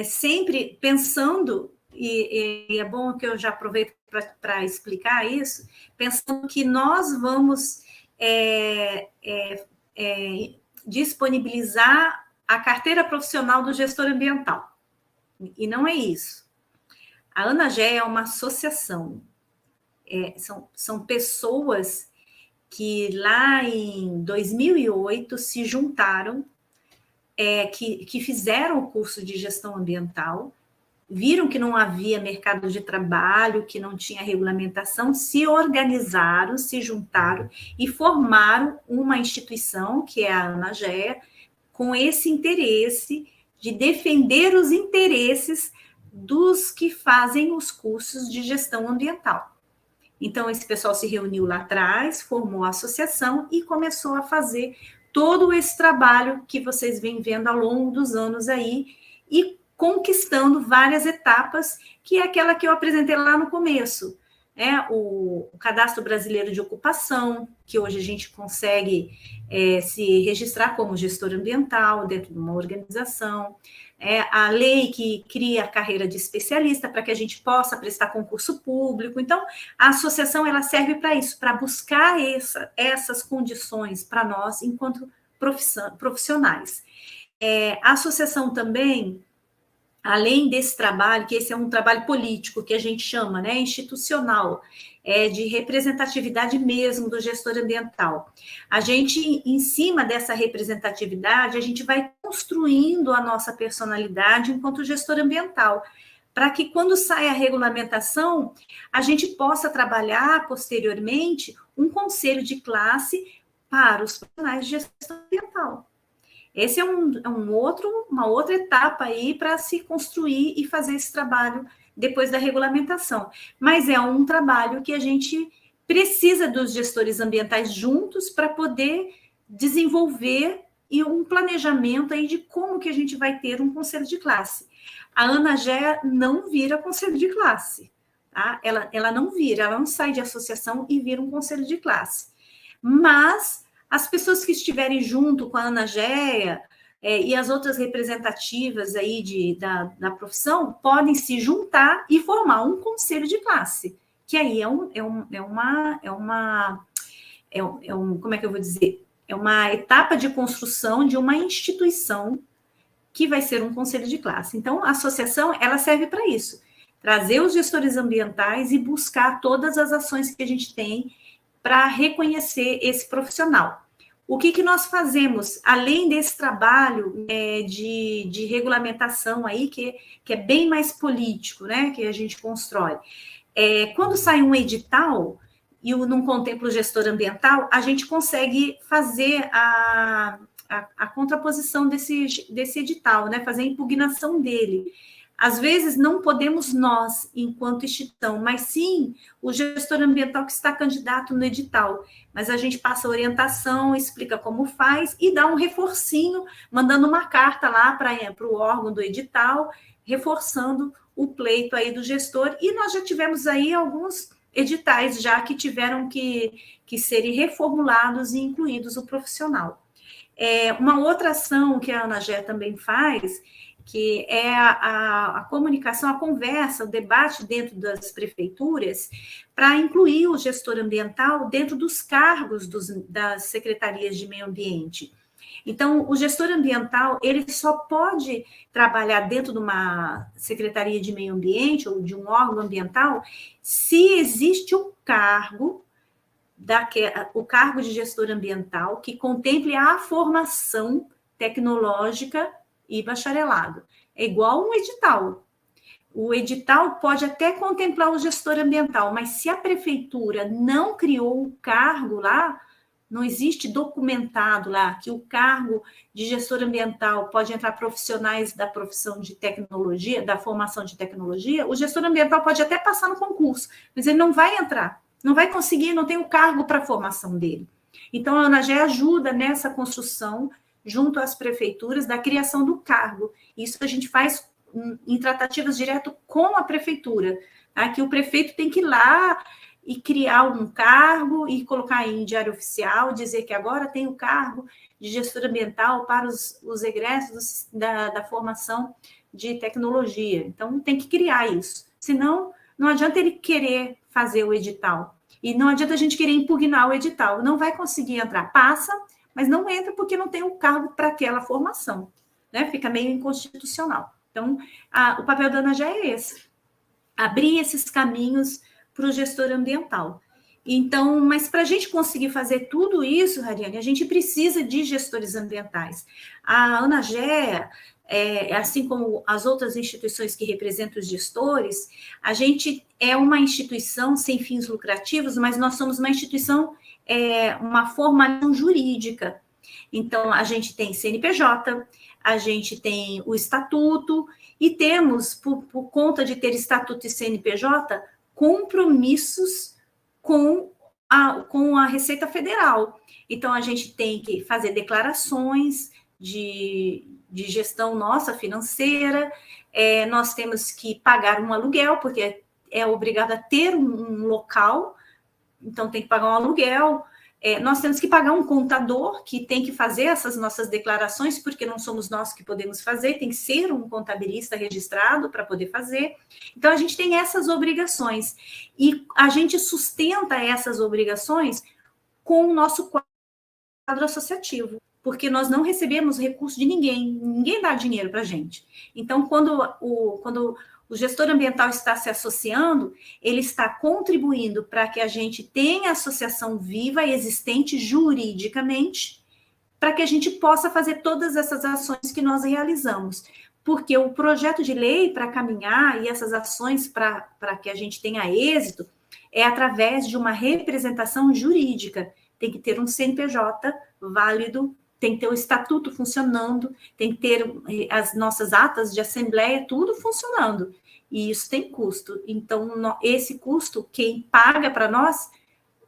sempre pensando, e é bom que eu já aproveito para explicar isso, pensando que nós vamos disponibilizar a carteira profissional do gestor ambiental. E não é isso. A ANAGE é uma associação. São pessoas que lá em 2008 se juntaram, que fizeram o curso de gestão ambiental, viram que não havia mercado de trabalho, que não tinha regulamentação, se organizaram, se juntaram e formaram uma instituição, que é a ANAGEA, com esse interesse de defender os interesses dos que fazem os cursos de gestão ambiental. Então, esse pessoal se reuniu lá atrás, formou a associação e começou a fazer todo esse trabalho que vocês vêm vendo ao longo dos anos aí, e conquistando várias etapas, que é aquela que eu apresentei lá no começo, o Cadastro Brasileiro de Ocupação, que hoje a gente consegue se registrar como gestor ambiental dentro de uma organização, a lei que cria a carreira de especialista para que a gente possa prestar concurso público. Então, a associação ela serve para isso, para buscar essas condições para nós enquanto profissionais. A associação também, além desse trabalho, que esse é um trabalho político, que a gente chama, institucional, de representatividade mesmo do gestor ambiental. A gente, em cima dessa representatividade, a gente vai construindo a nossa personalidade enquanto gestor ambiental, para que quando sai a regulamentação, a gente possa trabalhar posteriormente um conselho de classe para os profissionais de gestão ambiental. Esse é uma outra etapa aí para se construir e fazer esse trabalho depois da regulamentação. Mas é um trabalho que a gente precisa dos gestores ambientais juntos para poder desenvolver e um planejamento aí de como que a gente vai ter um conselho de classe. A ANAGE não vira conselho de classe, tá? Ela não vira, ela não sai de associação e vira um conselho de classe. Mas as pessoas que estiverem junto com a ANAGEA e as outras representativas aí da profissão podem se juntar e formar um conselho de classe, que aí como é que eu vou dizer? É uma etapa de construção de uma instituição que vai ser um conselho de classe. Então, a associação, ela serve para isso, trazer os gestores ambientais e buscar todas as ações que a gente tem para reconhecer esse profissional. O que nós fazemos, além desse trabalho de regulamentação aí, que é bem mais político, que a gente constrói? Quando sai um edital, e não contempla o gestor ambiental, a gente consegue fazer a contraposição desse edital, fazer a impugnação dele. Às vezes, não podemos nós, enquanto instituição, mas sim o gestor ambiental que está candidato no edital. Mas a gente passa a orientação, explica como faz e dá um reforcinho, mandando uma carta lá para o órgão do edital, reforçando o pleito aí do gestor. E nós já tivemos aí alguns editais já que tiveram que serem reformulados e incluídos o profissional. Uma outra ação que a ANAGE também faz, que é a comunicação, a conversa, o debate dentro das prefeituras, para incluir o gestor ambiental dentro dos cargos das secretarias de meio ambiente. Então, o gestor ambiental, ele só pode trabalhar dentro de uma secretaria de meio ambiente ou de um órgão ambiental se existe o cargo de gestor ambiental que contemple a formação tecnológica e bacharelado. É igual um edital. O edital pode até contemplar o gestor ambiental, mas se a prefeitura não criou o cargo lá, não existe documentado lá que o cargo de gestor ambiental pode entrar profissionais da profissão de tecnologia, da formação de tecnologia, o gestor ambiental pode até passar no concurso, mas ele não vai entrar, não vai conseguir, não tem o cargo para a formação dele. Então, a ANAGE ajuda nessa construção, junto às prefeituras, da criação do cargo. Isso a gente faz em tratativas direto com a prefeitura, tá? Que o prefeito tem que ir lá e criar um cargo e colocar em diário oficial, dizer que agora tem o cargo de gestor ambiental para os egressos da formação de tecnologia. Então, tem que criar isso. Senão, não adianta ele querer fazer o edital. E não adianta a gente querer impugnar o edital. Não vai conseguir entrar. Passa, mas não entra porque não tem o cargo para aquela formação. Né? Fica meio inconstitucional. Então, o papel da ANAGE é esse. Abrir esses caminhos para o gestor ambiental. Então, mas para a gente conseguir fazer tudo isso, Hariane, a gente precisa de gestores ambientais. A ANAGE, assim como as outras instituições que representam os gestores, a gente é uma instituição sem fins lucrativos, mas nós somos uma instituição, uma formação jurídica. Então, a gente tem CNPJ, a gente tem o estatuto, e temos, por conta de ter estatuto e CNPJ, compromissos com a Receita Federal. Então, a gente tem que fazer declarações de gestão nossa financeira, nós temos que pagar um aluguel, porque é obrigado a ter um local, então tem que pagar um aluguel. Nós temos que pagar um contador que tem que fazer essas nossas declarações, porque não somos nós que podemos fazer, tem que ser um contabilista registrado para poder fazer. Então, a gente tem essas obrigações. E a gente sustenta essas obrigações com o nosso quadro associativo, porque nós não recebemos recurso de ninguém dá dinheiro para a gente. Então, quando o gestor ambiental está se associando, ele está contribuindo para que a gente tenha associação viva e existente juridicamente, para que a gente possa fazer todas essas ações que nós realizamos. Porque o projeto de lei para caminhar e essas ações para que a gente tenha êxito é através de uma representação jurídica. Tem que ter um CNPJ válido, tem que ter o estatuto funcionando, tem que ter as nossas atas de assembleia, tudo funcionando. E isso tem custo. Então, esse custo, quem paga para nós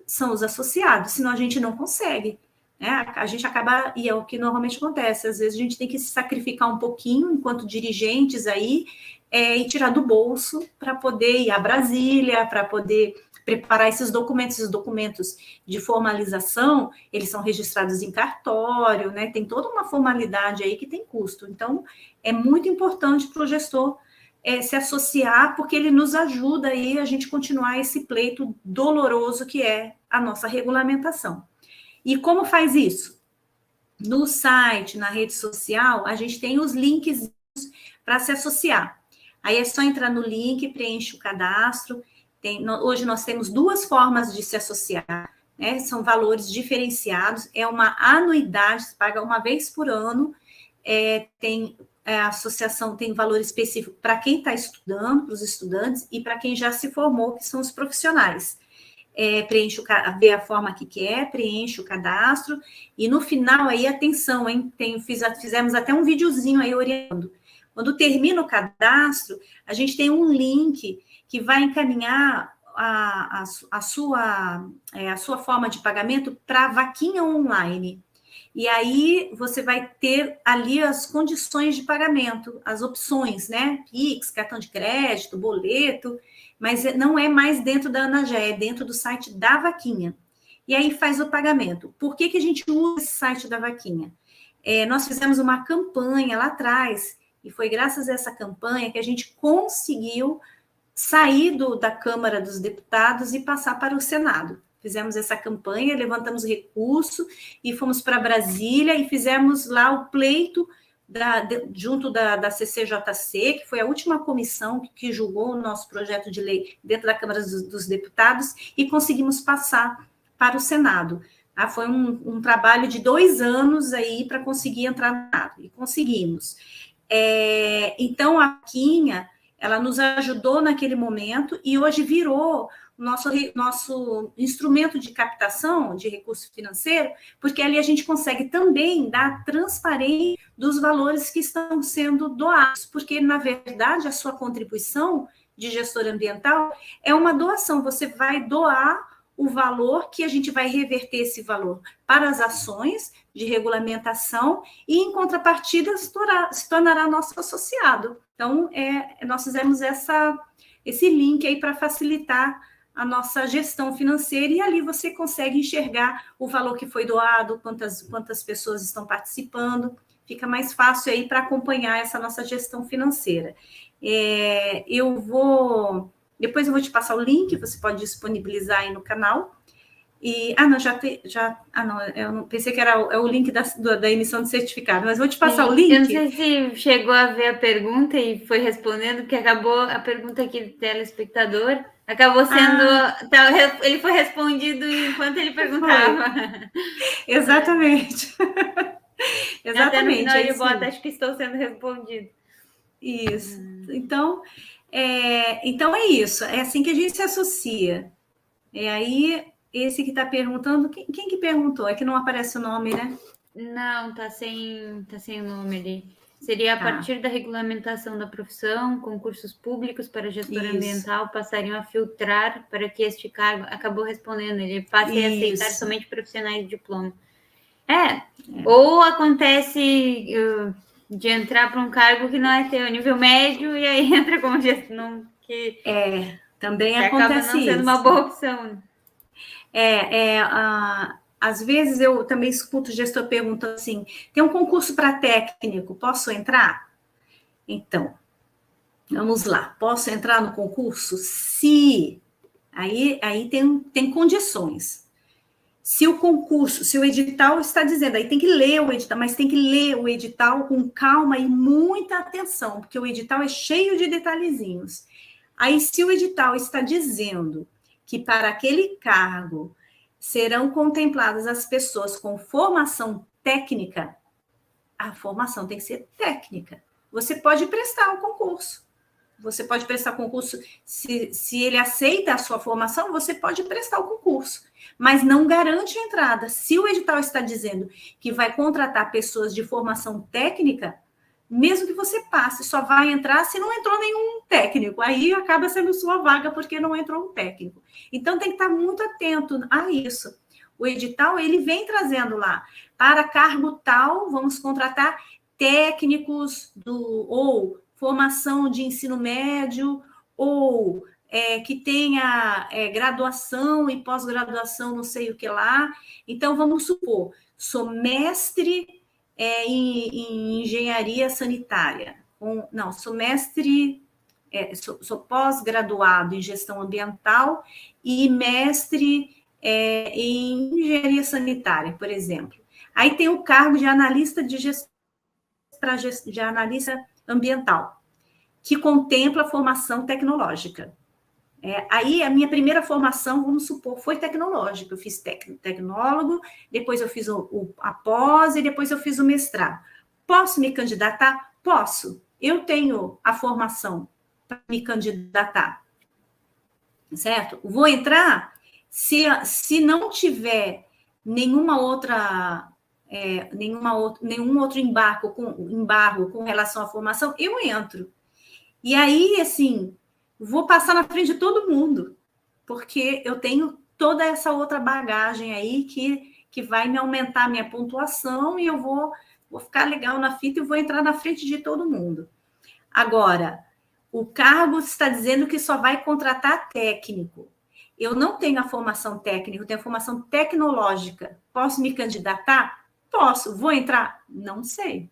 são os associados, senão a gente não consegue. Né? A gente acaba, e é o que normalmente acontece, às vezes a gente tem que se sacrificar um pouquinho, enquanto dirigentes aí, e tirar do bolso para poder ir a Brasília, para poder preparar esses documentos de formalização, eles são registrados em cartório, né? Tem toda uma formalidade aí que tem custo. Então, é muito importante para o gestor se associar, porque ele nos ajuda aí a gente continuar esse pleito doloroso que é a nossa regulamentação. E como faz isso? No site, na rede social, a gente tem os links para se associar. Aí é só entrar no link, preenche o cadastro. Hoje nós temos 2 formas de se associar, né? São valores diferenciados, é uma anuidade, se paga uma vez por ano, a associação tem valor específico para quem está estudando, para os estudantes, e para quem já se formou, que são os profissionais. Vê a forma que quer, preenche o cadastro, e no final aí, atenção, hein? Fizemos até um videozinho aí orientando. Quando termina o cadastro, a gente tem um link que vai encaminhar a sua forma de pagamento para a vaquinha online. E aí você vai ter ali as condições de pagamento, as opções, né? Pix, cartão de crédito, boleto, mas não é mais dentro da ANAGE, é dentro do site da vaquinha. E aí faz o pagamento. Por que a gente usa esse site da vaquinha? Nós fizemos uma campanha lá atrás, e foi graças a essa campanha que a gente conseguiu sair da Câmara dos Deputados e passar para o Senado. Fizemos essa campanha, levantamos recurso e fomos para Brasília e fizemos lá o pleito junto da CCJC, que foi a última comissão que julgou o nosso projeto de lei dentro da Câmara dos Deputados, e conseguimos passar para o Senado. Foi um trabalho de 2 anos aí para conseguir entrar no Senado, e conseguimos. Então, a vaquinha, ela nos ajudou naquele momento e hoje virou nosso instrumento de captação de recurso financeiro, porque ali a gente consegue também dar transparência dos valores que estão sendo doados, porque, na verdade, a sua contribuição de gestor ambiental é uma doação, você vai doar o valor que a gente vai reverter esse valor para as ações de regulamentação e, em contrapartida, se tornará nosso associado. Então, nós fizemos esse link aí para facilitar a nossa gestão financeira, e ali você consegue enxergar o valor que foi doado, quantas pessoas estão participando, fica mais fácil aí para acompanhar essa nossa gestão financeira. Depois eu vou te passar o link, você pode disponibilizar aí no canal. Eu não pensei que era o link da emissão de certificado, mas vou te passar o link. Eu não sei se chegou a ver a pergunta e foi respondendo, porque acabou a pergunta aqui do telespectador, acabou sendo. Ele foi respondido enquanto ele perguntava. Exatamente. Exatamente. Até no final ele bota, acho que estou sendo respondido. Isso. Então é isso. É assim que a gente se associa. Aí, esse que está perguntando, quem que perguntou? É que não aparece o nome, né? Não, tá sem o nome ali. Seria a partir da regulamentação da profissão, concursos públicos para gestor ambiental passariam a filtrar para que este cargo, acabou respondendo, ele passe a aceitar somente profissionais de diploma. Ou acontece de entrar para um cargo que não é teu nível médio e aí entra como gestão, que também que acontece acaba não sendo uma boa opção. Às vezes eu também escuto o gestor perguntando assim: tem um concurso para técnico, posso entrar? Então, vamos lá, posso entrar no concurso? Se aí tem condições. Se o edital está dizendo, aí tem que ler o edital, mas tem que ler o edital com calma e muita atenção, porque o edital é cheio de detalhezinhos. Aí, se o edital está dizendo que para aquele cargo serão contempladas as pessoas com formação técnica, a formação tem que ser técnica. Você pode prestar o concurso. Você pode prestar concurso, se ele aceita a sua formação, você pode prestar o concurso, mas não garante a entrada. Se o edital está dizendo que vai contratar pessoas de formação técnica, mesmo que você passe, só vai entrar se não entrou nenhum técnico. Aí acaba sendo sua vaga porque não entrou um técnico. Então tem que estar muito atento a isso. O edital, ele vem trazendo lá, para cargo tal, vamos contratar técnicos ou formação de ensino médio, ou que tenha graduação e pós-graduação, não sei o que lá. Então, vamos supor, sou mestre em engenharia sanitária. Sou mestre, sou pós-graduado em gestão ambiental e mestre em engenharia sanitária, por exemplo. Aí tem o cargo de analista de analista ambiental, que contempla a formação tecnológica. Aí a minha primeira formação, vamos supor, foi tecnológica. Eu fiz tecnólogo, depois eu fiz a pós e depois eu fiz o mestrado. Posso me candidatar? Posso. Eu tenho a formação para me candidatar. Certo? Vou entrar se não tiver nenhum outro embargo com relação à formação, eu entro. E aí, assim, vou passar na frente de todo mundo, porque eu tenho toda essa outra bagagem aí que vai me aumentar a minha pontuação e eu vou ficar legal na fita e vou entrar na frente de todo mundo. Agora, o cargo está dizendo que só vai contratar técnico. Eu não tenho a formação técnica, eu tenho a formação tecnológica. Posso me candidatar? Posso. Vou entrar? Não sei.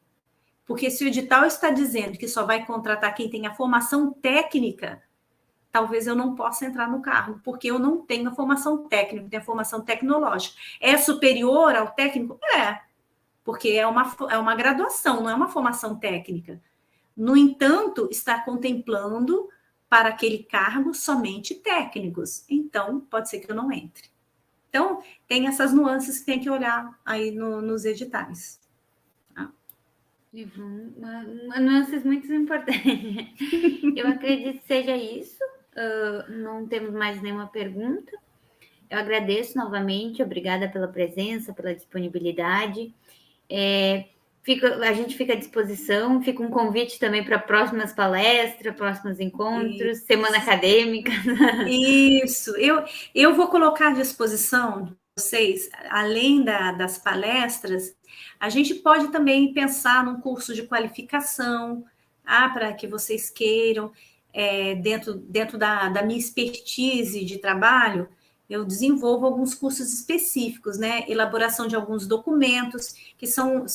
Porque se o edital está dizendo que só vai contratar quem tem a formação técnica, talvez eu não possa entrar no cargo, porque eu não tenho a formação técnica, tenho a formação tecnológica. É superior ao técnico? Porque é uma graduação, não é uma formação técnica. No entanto, está contemplando para aquele cargo somente técnicos. Então, pode ser que eu não entre. Então, tem essas nuances que tem que olhar aí nos editais. Nuances muito importantes. Eu acredito que seja isso. Não temos mais nenhuma pergunta. Eu agradeço novamente, obrigada pela presença, pela disponibilidade. A gente fica à disposição, fica um convite também para próximas palestras, próximos encontros, semana acadêmica. Isso, eu vou colocar à disposição de vocês, além das palestras, a gente pode também pensar num curso de qualificação, para que vocês queiram. dentro da minha expertise de trabalho, eu desenvolvo alguns cursos específicos, né? Elaboração de alguns documentos, que são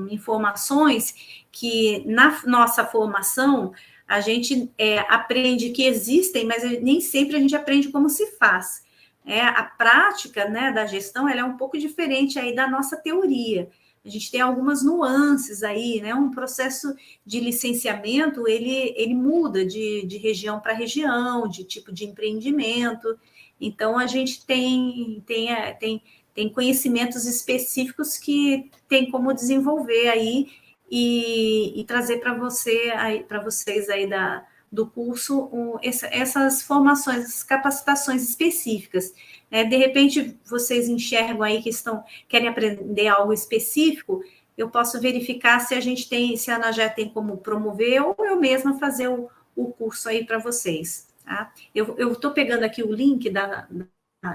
informações que, na nossa formação, a gente aprende que existem, mas nem sempre a gente aprende como se faz. A prática, né, da gestão, ela é um pouco diferente aí da nossa teoria. A gente tem algumas nuances aí, né? Um processo de licenciamento, ele muda de região para região, de tipo de empreendimento. Então, a gente tem conhecimentos específicos que tem como desenvolver aí e trazer para vocês aí do curso essas formações, essas capacitações específicas. De repente, vocês enxergam aí que querem aprender algo específico, eu posso verificar se a Anagé tem como promover ou eu mesma fazer o curso aí para vocês. Tá? Eu estou pegando aqui o link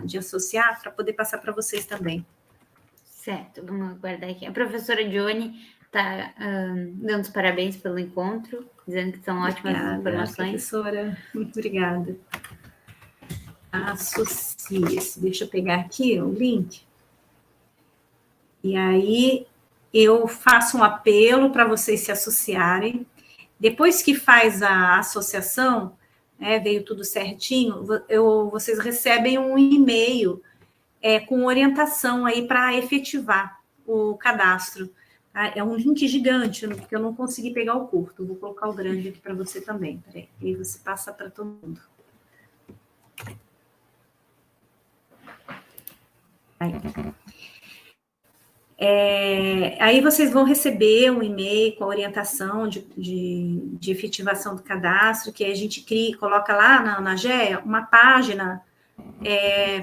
de associar para poder passar para vocês também. Certo, vamos aguardar aqui. A professora Johnny está dando os parabéns pelo encontro, dizendo que são ótimas informações. Professora, muito obrigada. Associe-se. Deixa eu pegar aqui o link. E aí eu faço um apelo para vocês se associarem. Depois que faz a associação, veio tudo certinho, vocês recebem um e-mail com orientação aí para efetivar o cadastro. Tá? É um link gigante, porque eu não consegui pegar o curto. Vou colocar o grande aqui para você também. Peraí, aí você passa para todo mundo. Aí vocês vão receber um e-mail com a orientação de efetivação do cadastro, que a gente coloca lá na GEA uma página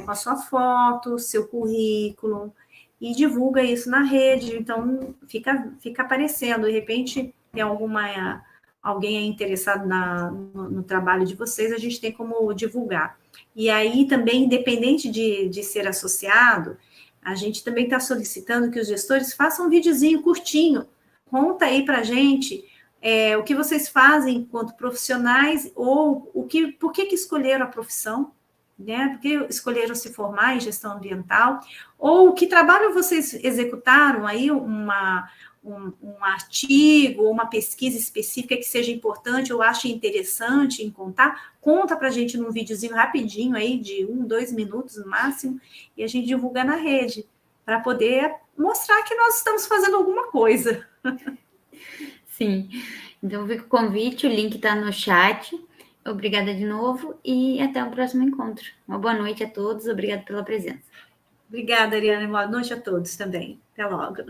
com a sua foto, seu currículo, e divulga isso na rede, então fica aparecendo, de repente tem alguém interessado no trabalho de vocês, a gente tem como divulgar. E aí também, independente de ser associado, a gente também está solicitando que os gestores façam um videozinho curtinho, conta aí para a gente o que vocês fazem enquanto profissionais, ou por que escolheram a profissão, né? Por que escolheram se formar em gestão ambiental, ou que trabalho vocês executaram aí, um artigo, ou uma pesquisa específica que seja importante, ou ache interessante em contar, conta para a gente num videozinho rapidinho aí, de 2 minutos no máximo, e a gente divulga na rede, para poder mostrar que nós estamos fazendo alguma coisa. Sim, então fica o convite, o link está no chat. Obrigada de novo e até o próximo encontro. Uma boa noite a todos, obrigada pela presença. Obrigada, Ariane, boa noite a todos também. Até logo.